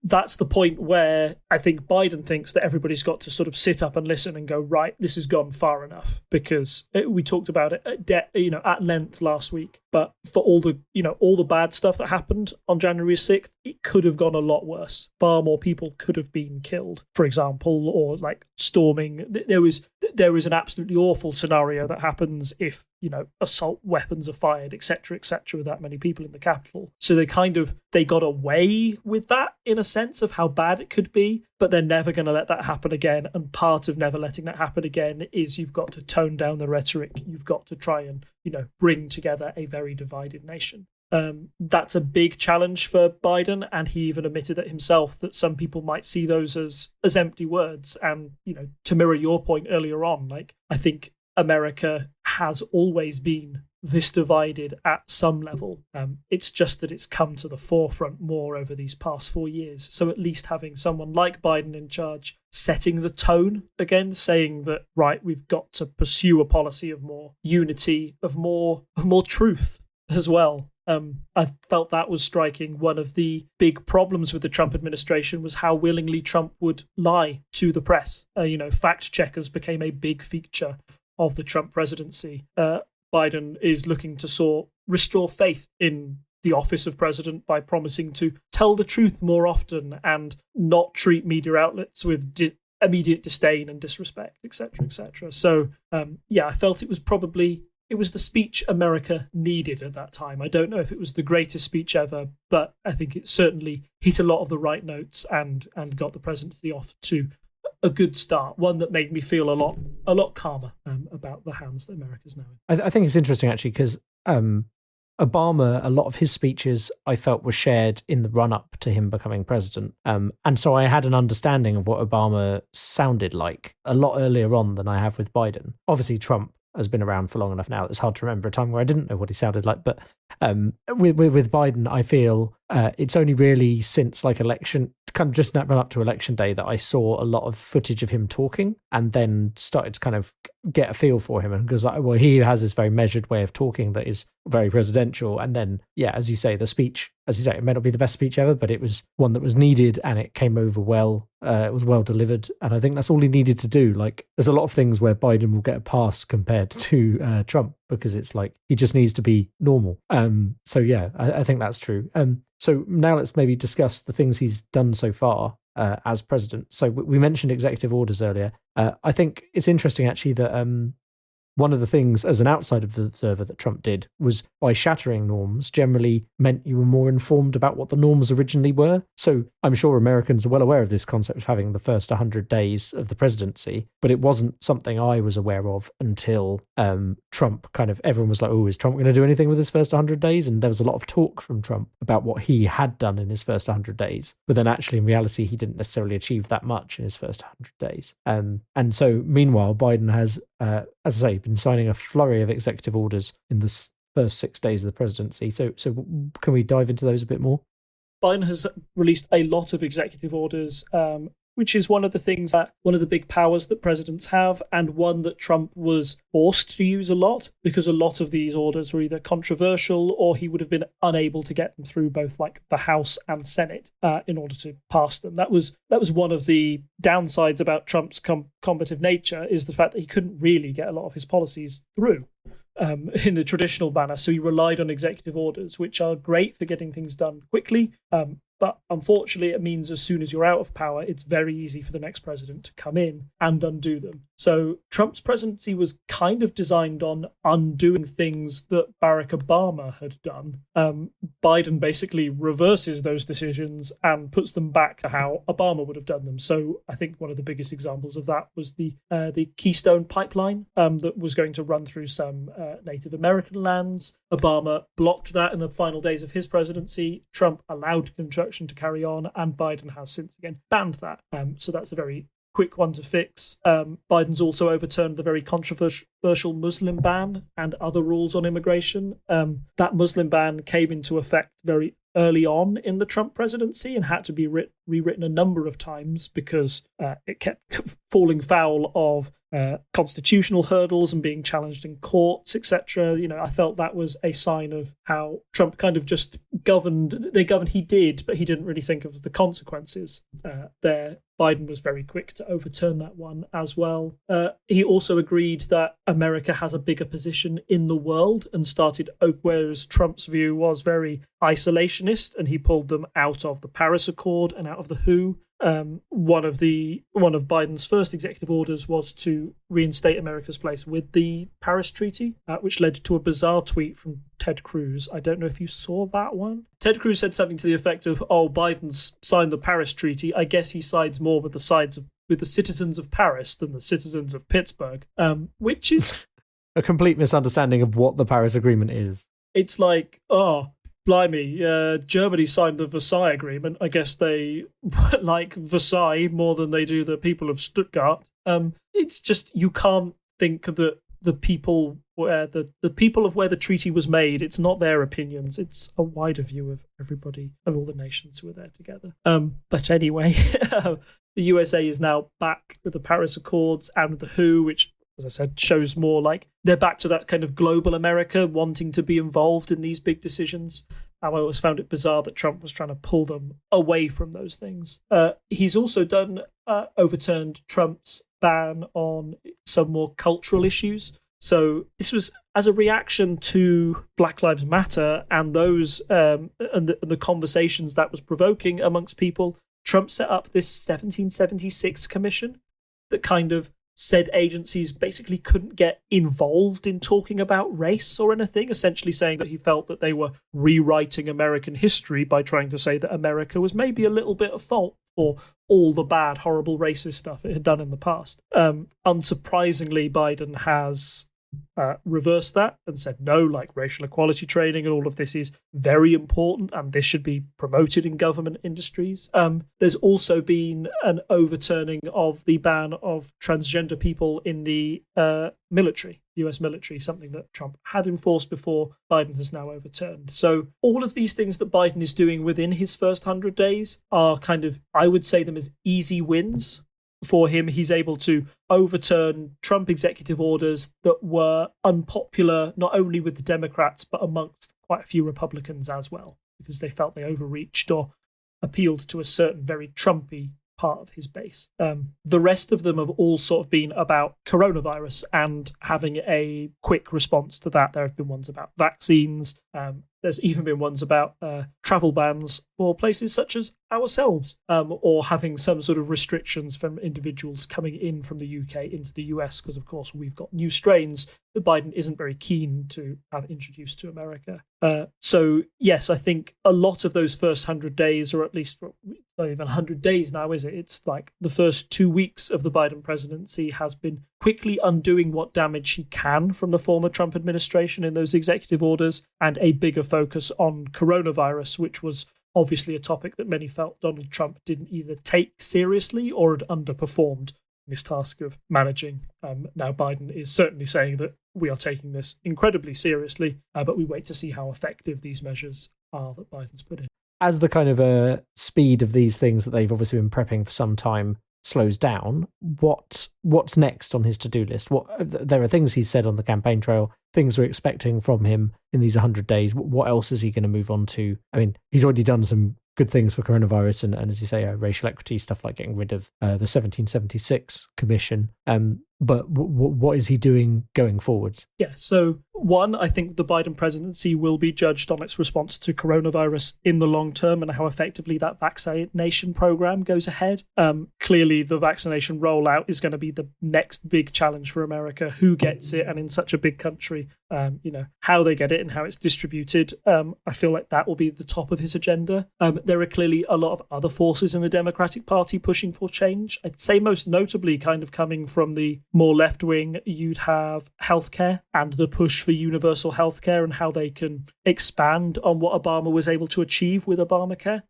that's the point where I think Biden thinks that everybody's got to sort of sit up and listen and go, right, this has gone far enough, because we talked about it at length last week. But for all the bad stuff that happened on January 6th, it could have gone a lot worse. Far more people could have been killed, for example, or like storming. There is an absolutely awful scenario that happens if assault weapons are fired, etc., with that many people in the Capitol. So they got away with that in a sense of how bad it could be, but they're never going to let that happen again. And part of never letting that happen again is you've got to tone down the rhetoric. You've got to try and bring together a very divided nation. That's a big challenge for Biden, and he even admitted it himself that some people might see those as empty words. And to mirror your point earlier on, like, I think America has always been this divided at some level. It's just that it's come to the forefront more over these past 4 years. So at least having someone like Biden in charge, setting the tone again, saying that, right, we've got to pursue a policy of more unity, of more truth as well. I felt that was striking. One of the big problems with the Trump administration was how willingly Trump would lie to the press. Fact checkers became a big feature of the Trump presidency. Biden is looking to restore faith in the office of president by promising to tell the truth more often and not treat media outlets with immediate disdain and disrespect, etc., etc. So, I felt it was probably it was the speech America needed at that time. I don't know if it was the greatest speech ever, but I think it certainly hit a lot of the right notes and got the presidency off to a good start. One that made me feel a lot calmer about the hands that America's now in. I think it's interesting actually because Obama, a lot of his speeches I felt were shared in the run up to him becoming president. And so I had an understanding of what Obama sounded like a lot earlier on than I have with Biden. Obviously, Trump has been around for long enough now. It's hard to remember a time where I didn't know what he sounded like. But with Biden, I feel it's only really since like election, kind of just that run up to election day, that I saw a lot of footage of him talking and then started to kind of get a feel for him. And because, well, he has this very measured way of talking that is very presidential. And then, yeah, as you say, the speech, as you say, it may not be the best speech ever, but it was one that was needed and it came over well. It was well delivered. And I think that's all he needed to do. Like, there's a lot of things where Biden will get a pass compared to Trump because it's like he just needs to be normal. So, yeah, I think that's true. So now let's maybe discuss the things he's done so far as president. So we mentioned executive orders earlier. I think it's interesting actually that one of the things as an outside observer that Trump did was by shattering norms generally meant you were more informed about what the norms originally were. So I'm sure Americans are well aware of this concept of having the first 100 days of the presidency, but it wasn't something I was aware of until Trump kind of, everyone was like, oh, is Trump going to do anything with his first 100 days? And there was a lot of talk from Trump about what he had done in his first 100 days. But then actually in reality, he didn't necessarily achieve that much in his first 100 days. And so meanwhile, Biden has, as I say, been signing a flurry of executive orders in the first 6 days of the presidency. So can we dive into those a bit more? Biden has released a lot of executive orders, which is one of the big powers that presidents have, and one that Trump was forced to use a lot because a lot of these orders were either controversial or he would have been unable to get them through both like the House and Senate in order to pass them. That was one of the downsides about Trump's combative nature, is the fact that he couldn't really get a lot of his policies through in the traditional manner. So he relied on executive orders, which are great for getting things done quickly. But unfortunately, it means as soon as you're out of power, it's very easy for the next president to come in and undo them. So Trump's presidency was kind of designed on undoing things that Barack Obama had done. Biden basically reverses those decisions and puts them back to how Obama would have done them. So I think one of the biggest examples of that was the Keystone Pipeline that was going to run through some Native American lands. Obama blocked that in the final days of his presidency. Trump allowed construction to carry on, and Biden has since again banned that. So that's a very quick one to fix. Biden's also overturned the very controversial Muslim ban and other rules on immigration. That Muslim ban came into effect very early on in the Trump presidency and had to be rewritten a number of times because it kept falling foul of constitutional hurdles and being challenged in courts, etc. You know, I felt that was a sign of how Trump kind of just governed. He did, but he didn't really think of the consequences there. Biden was very quick to overturn that one as well. He also agreed that America has a bigger position in the world and started, whereas Trump's view was very isolationist, and he pulled them out of the Paris Accord and out of the WHO. One of Biden's first executive orders was to reinstate America's place with the Paris Treaty, which led to a bizarre tweet from Ted Cruz. I don't know if you saw that one. Ted Cruz said something to the effect of, "Oh, Biden's signed the Paris Treaty. I guess he sides more with the citizens of Paris than the citizens of Pittsburgh," which is a complete misunderstanding of what the Paris Agreement is. It's like, oh, blimey, Germany signed the Versailles Agreement. I guess they like Versailles more than they do the people of Stuttgart. It's just, you can't think that the people where the people of where the treaty was made, it's not their opinions. It's a wider view of everybody, of all the nations who are there together. But anyway, the USA is now back with the Paris Accords and with the WHO, which, as I said, shows more like they're back to that kind of global America wanting to be involved in these big decisions. I always found it bizarre that Trump was trying to pull them away from those things. He's also overturned Trump's ban on some more cultural issues. So this was as a reaction to Black Lives Matter and those and the conversations that was provoking amongst people. Trump set up this 1776 commission that kind of said agencies basically couldn't get involved in talking about race or anything, essentially saying that he felt that they were rewriting American history by trying to say that America was maybe a little bit at fault for all the bad, horrible racist stuff it had done in the past. Unsurprisingly, Biden has reversed that and said no, like racial equality training and all of this is very important and this should be promoted in government industries. There's also been an overturning of the ban of transgender people in the military, US military, something that Trump had enforced before, Biden has now overturned. So all of these things that Biden is doing within his first 100 days are kind of, I would say them as easy wins for him. He's able to overturn Trump executive orders that were unpopular, not only with the Democrats, but amongst quite a few Republicans as well, because they felt they overreached or appealed to a certain very Trumpy part of his base. The rest of them have all sort of been about coronavirus and having a quick response to that. There have been ones about vaccines. There's even been ones about travel bans for places such as ourselves, or having some sort of restrictions from individuals coming in from the UK into the US, because, of course, we've got new strains that Biden isn't very keen to have introduced to America. So, yes, I think a lot of those first 100 days, or at least not even 100 days now, is it? It's like the first 2 weeks of the Biden presidency has been quickly undoing what damage he can from the former Trump administration in those executive orders, and a bigger focus on coronavirus, which was obviously a topic that many felt Donald Trump didn't either take seriously or had underperformed in his task of managing. Now Biden is certainly saying that we are taking this incredibly seriously, but we wait to see how effective these measures are that Biden's put in. As the kind of speed of these things that they've obviously been prepping for some time slows down, what's next on his to-do list? There are things he's said on the campaign trail, things we're expecting from him in these 100 days. What else is he going to move on to? I mean, he's already done some good things for coronavirus and as you say, racial equity, stuff like getting rid of the 1776 commission. But what is he doing going forwards? Yeah, so one, I think the Biden presidency will be judged on its response to coronavirus in the long term and how effectively that vaccination program goes ahead. Clearly, the vaccination rollout is going to be the next big challenge for America. Who gets it, and in such a big country, how they get it and how it's distributed. I feel like that will be the top of his agenda. There are clearly a lot of other forces in the Democratic Party pushing for change. I'd say most notably kind of coming from the more left wing, you'd have healthcare and the push for universal healthcare and how they can expand on what Obama was able to achieve with Obamacare.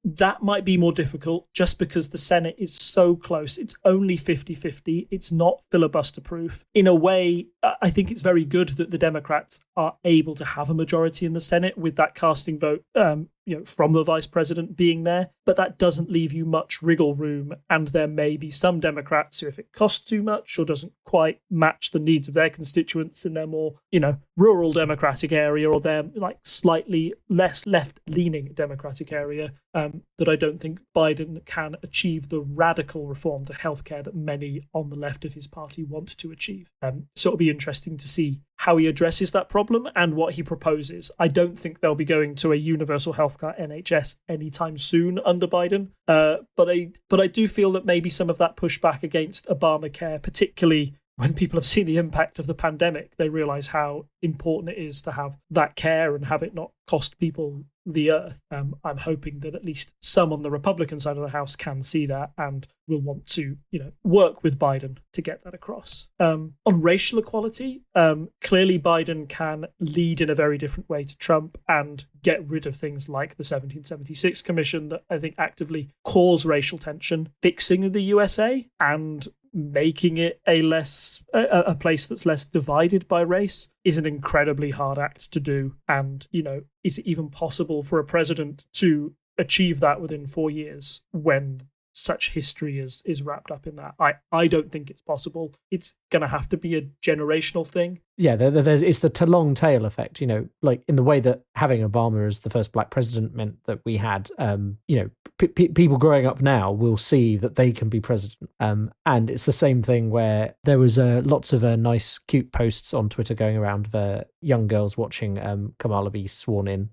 That might be more difficult just because the Senate is so close. It's only 50-50. It's not filibuster proof. In a way, I think it's very good that the Democrats are able to have a majority in the Senate with that casting vote from the vice president being there, but that doesn't leave you much wriggle room. And there may be some Democrats who, if it costs too much or doesn't quite match the needs of their constituents in their more, rural Democratic area or their like slightly less left-leaning Democratic area, that I don't think Biden can achieve the radical reform to healthcare that many on the left of his party want to achieve. So it'll be interesting to see how he addresses that problem and what he proposes. I don't think they'll be going to a universal healthcare NHS anytime soon under Biden, but I do feel that maybe some of that pushback against Obamacare, particularly when people have seen the impact of the pandemic, they realize how important it is to have that care and have it not cost people the earth. I'm hoping that at least some on the Republican side of the House can see that and will want to, work with Biden to get that across. On racial equality, clearly Biden can lead in a very different way to Trump and get rid of things like the 1776 Commission that I think actively cause racial tension, fixing the USA and making it a place that's less divided by race is an incredibly hard act to do. And, is it even possible for a president to achieve that within 4 years when such history is wrapped up in that? I don't think it's possible. It's going to have to be a generational thing. Yeah, it's the long tail effect, like in the way that having Obama as the first black president meant that we had, people growing up now will see that they can be president. And it's the same thing where there was lots of nice, cute posts on Twitter going around of young girls watching Kamala be sworn in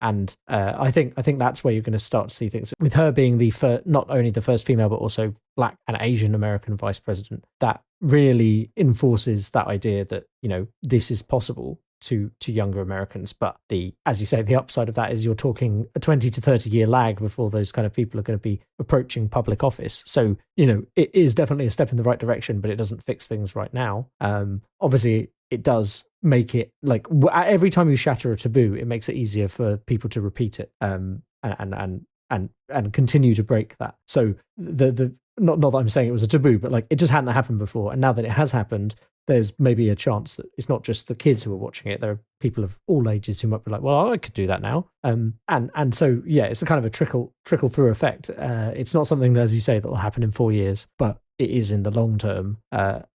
And I think that's where you're going to start to see things. With her being not only the first female, but also Black and Asian American vice president, that really enforces that idea that, this is possible to younger Americans. But as you say, the upside of that is you're talking a 20 to 30 year lag before those kind of people are going to be approaching public office. So, it is definitely a step in the right direction, but it doesn't fix things right now. Obviously, it does make it like every time you shatter a taboo, it makes it easier for people to repeat it and continue to break that. So not that I'm saying it was a taboo, but like it just hadn't happened before, and now that it has happened, there's maybe a chance that it's not just the kids who are watching it. There are people of all ages who might be like, well, I could do that now. And so, yeah, it's a kind of a trickle through effect. It's not something, as you say, that will happen in 4 years, but it is in the long term,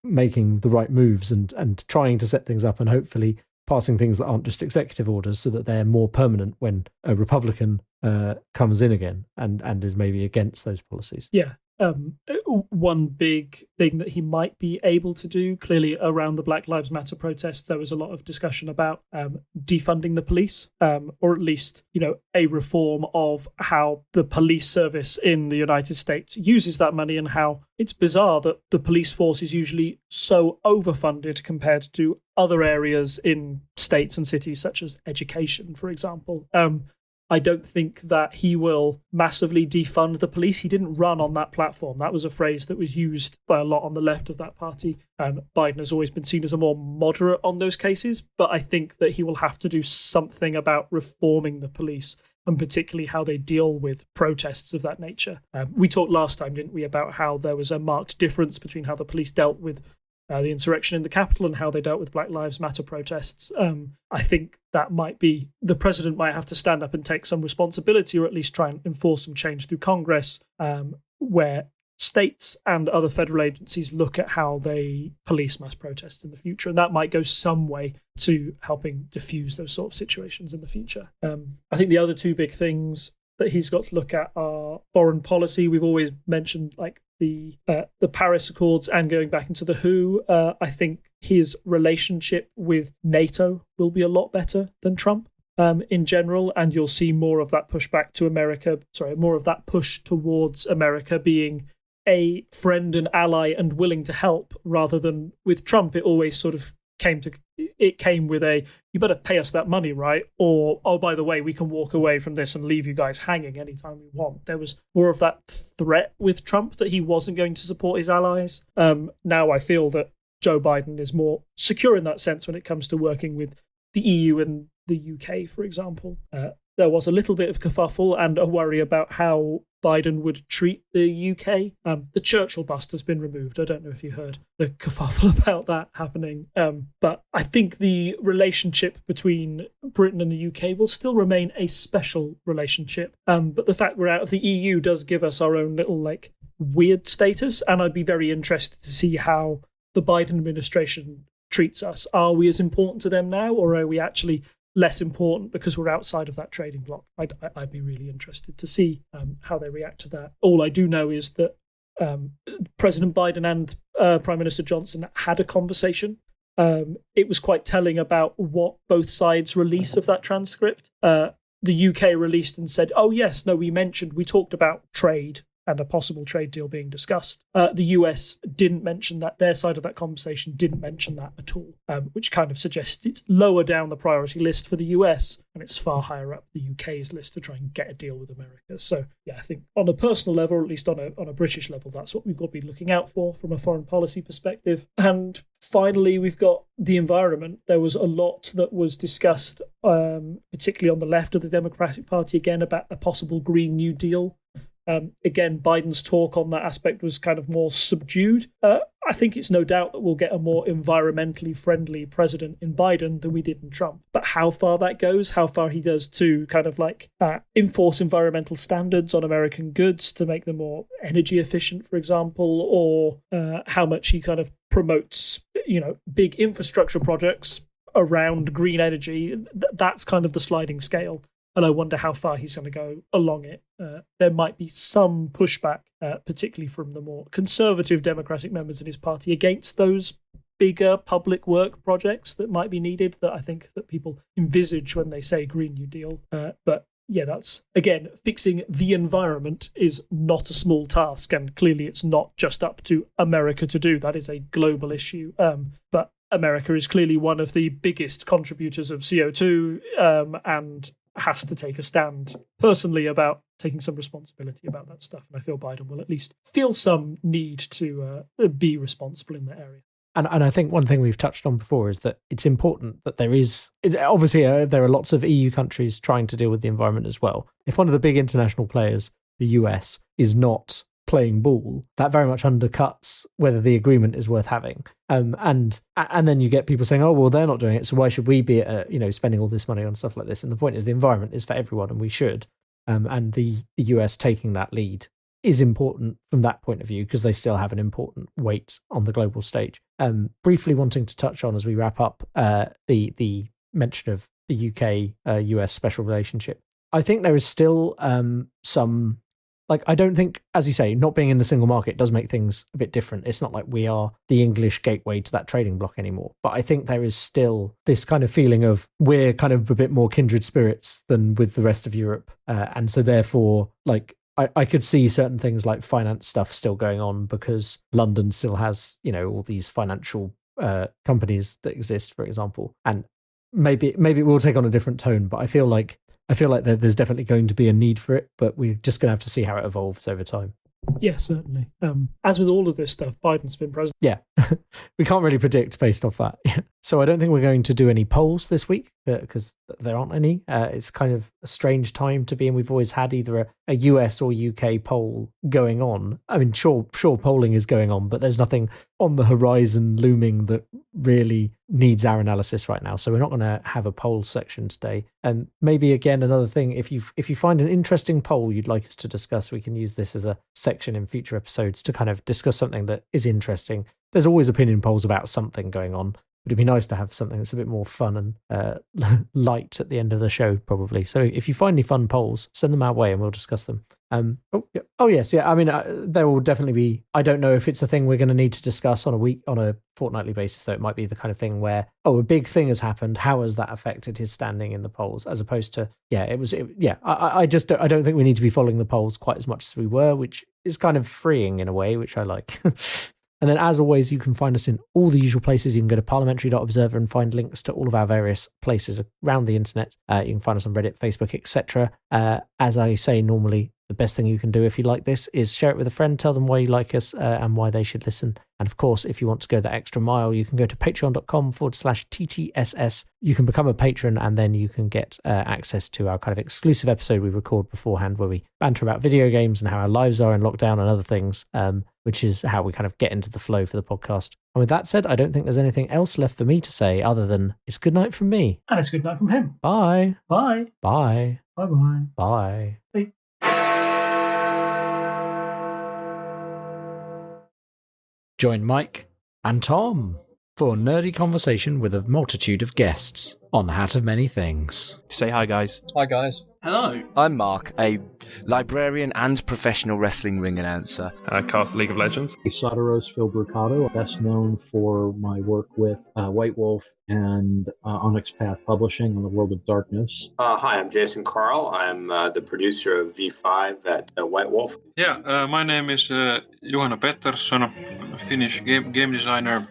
making the right moves and trying to set things up and hopefully passing things that aren't just executive orders so that they're more permanent when a Republican comes in again and is maybe against those policies. Yeah. One big thing that he might be able to do, clearly around the Black Lives Matter protests, there was a lot of discussion about defunding the police, or at least, a reform of how the police service in the United States uses that money, and how it's bizarre that the police force is usually so overfunded compared to other areas in states and cities, such as education, for example. I don't think that he will massively defund the police. He didn't run on that platform. That was a phrase that was used by a lot on the left of that party. Biden has always been seen as a more moderate on those cases, but I think that he will have to do something about reforming the police, and particularly how they deal with protests of that nature. We talked last time, didn't we, about how there was a marked difference between how the police dealt with the insurrection in the Capitol and how they dealt with Black Lives Matter protests. I think that might be, the president might have to stand up and take some responsibility, or at least try and enforce some change through Congress, where states and other federal agencies look at how they police mass protests in the future. And that might go some way to helping diffuse those sort of situations in the future. I think the other two big things that he's got to look at are foreign policy. We've always mentioned like the Paris Accords and going back into the WHO. I think his relationship with NATO will be a lot better than Trump in general, and you'll see more of that pushback to America. More of that push towards America being a friend and ally and willing to help, rather than with Trump. It always sort of came with a, you better pay us that money, right? Or, oh, by the way, we can walk away from this and leave you guys hanging anytime we want. There was more of that threat with Trump that he wasn't going to support his allies. Now I feel that Joe Biden is more secure in that sense when it comes to working with the EU and the UK, for example. There was a little bit of kerfuffle and a worry about how Biden would treat the UK. The Churchill bust has been removed. I don't know if you heard the kerfuffle about that happening. But I think the relationship between Britain and the UK will still remain a special relationship. But the fact we're out of the EU does give us our own little weird status. And I'd be very interested to see how the Biden administration treats us. Are we as important to them now, or are we actually less important because we're outside of that trading bloc? I'd be really interested to see how they react to that. All I do know is that President Biden and Prime Minister Johnson had a conversation. It was quite telling about what both sides' release of that transcript. The UK released and said, oh yes, no, we talked about trade and a possible trade deal being discussed. The US didn't mention that. Their side of that conversation didn't mention that at all, which kind of suggests it's lower down the priority list for the US, and it's far higher up the UK's list to try and get a deal with America. So, yeah, I think on a personal level, or at least on a British level, that's what we've got to be looking out for from a foreign policy perspective. And finally, we've got the environment. There was a lot that was discussed, particularly on the left of the Democratic Party, again, about a possible Green New Deal. Again, Biden's talk on that aspect was kind of more subdued. I think it's no doubt that we'll get a more environmentally friendly president in Biden than we did in Trump. But how far that goes, how far he does to kind of enforce environmental standards on American goods to make them more energy efficient, for example, or how much he kind of promotes, big infrastructure projects around green energy, that's kind of the sliding scale. And I wonder how far he's going to go along it. There might be some pushback, particularly from the more conservative Democratic members in his party, against those bigger public work projects that might be needed that I think that people envisage when they say Green New Deal. But yeah, that's, again, fixing the environment is not a small task, and clearly it's not just up to America to do. That is a global issue. But America is clearly one of the biggest contributors of CO2 and has to take a stand personally about taking some responsibility about that stuff. And I feel Biden will at least feel some need to be responsible in that area. And I think one thing we've touched on before is that it's important that obviously there are lots of EU countries trying to deal with the environment as well. If one of the big international players, the US, is not playing ball, that very much undercuts whether the agreement is worth having. And then you get people saying, oh, well, they're not doing it, so why should we be spending all this money on stuff like this? And the point is the environment is for everyone, and we should. And the US taking that lead is important from that point of view because they still have an important weight on the global stage. Briefly wanting to touch on, as we wrap up, the mention of the UK-US special relationship. I think there is still some... I don't think, as you say, not being in the single market does make things a bit different. It's not like we are the English gateway to that trading bloc anymore. But I think there is still this kind of feeling of we're kind of a bit more kindred spirits than with the rest of Europe. And so therefore, I could see certain things like finance stuff still going on because London still has, all these financial companies that exist, for example. And maybe it will take on a different tone, but I feel like there's definitely going to be a need for it, but we're just going to have to see how it evolves over time. Yeah, certainly. As with all of this stuff, Biden's been president. Yeah, we can't really predict based off that. So I don't think we're going to do any polls this week because there aren't any. It's kind of a strange time to be in. We've always had either a US or UK poll going on. I mean, sure, polling is going on, but there's nothing on the horizon looming that really needs our analysis right now. So we're not going to have a poll section today. And maybe, again, another thing, if you find an interesting poll you'd like us to discuss, we can use this as a section in future episodes to kind of discuss something that is interesting. There's always opinion polls about something going on. It'd be nice to have something that's a bit more fun and light at the end of the show, probably. So if you find any fun polls, send them our way and we'll discuss them. Yes. I mean, there will definitely be. I don't know if it's a thing we're going to need to discuss on a fortnightly basis, though. It might be the kind of thing where, a big thing has happened. How has that affected his standing in the polls? As opposed to, I don't think we need to be following the polls quite as much as we were, which is kind of freeing in a way, which I like. And then, as always, you can find us in all the usual places. You can go to parliamentary.observer and find links to all of our various places around the internet. You can find us on Reddit, Facebook, etc. As I say normally, the best thing you can do if you like this is share it with a friend, tell them why you like us and why they should listen. And of course, if you want to go the extra mile, you can go to patreon.com/TTSS. You can become a patron and then you can get access to our kind of exclusive episode we record beforehand where we banter about video games and how our lives are in lockdown and other things, which is how we kind of get into the flow for the podcast. And with that said, I don't think there's anything else left for me to say other than it's good night from me. And it's good night from him. Bye. Bye. Bye. Bye-bye. Bye. Bye. Join Mike and Tom for nerdy conversation with a multitude of guests on Hat of Many Things. Say hi, guys. Hi, guys. Hello. I'm Mark, a librarian and professional wrestling ring announcer. I cast League of Legends. Soteros Filbricato, best known for my work with White Wolf and Onyx Path Publishing on the World of Darkness. Hi, I'm Jason Carl. I'm the producer of V5 at White Wolf. Yeah, my name is Johanna Pettersson. I'm a Finnish game designer.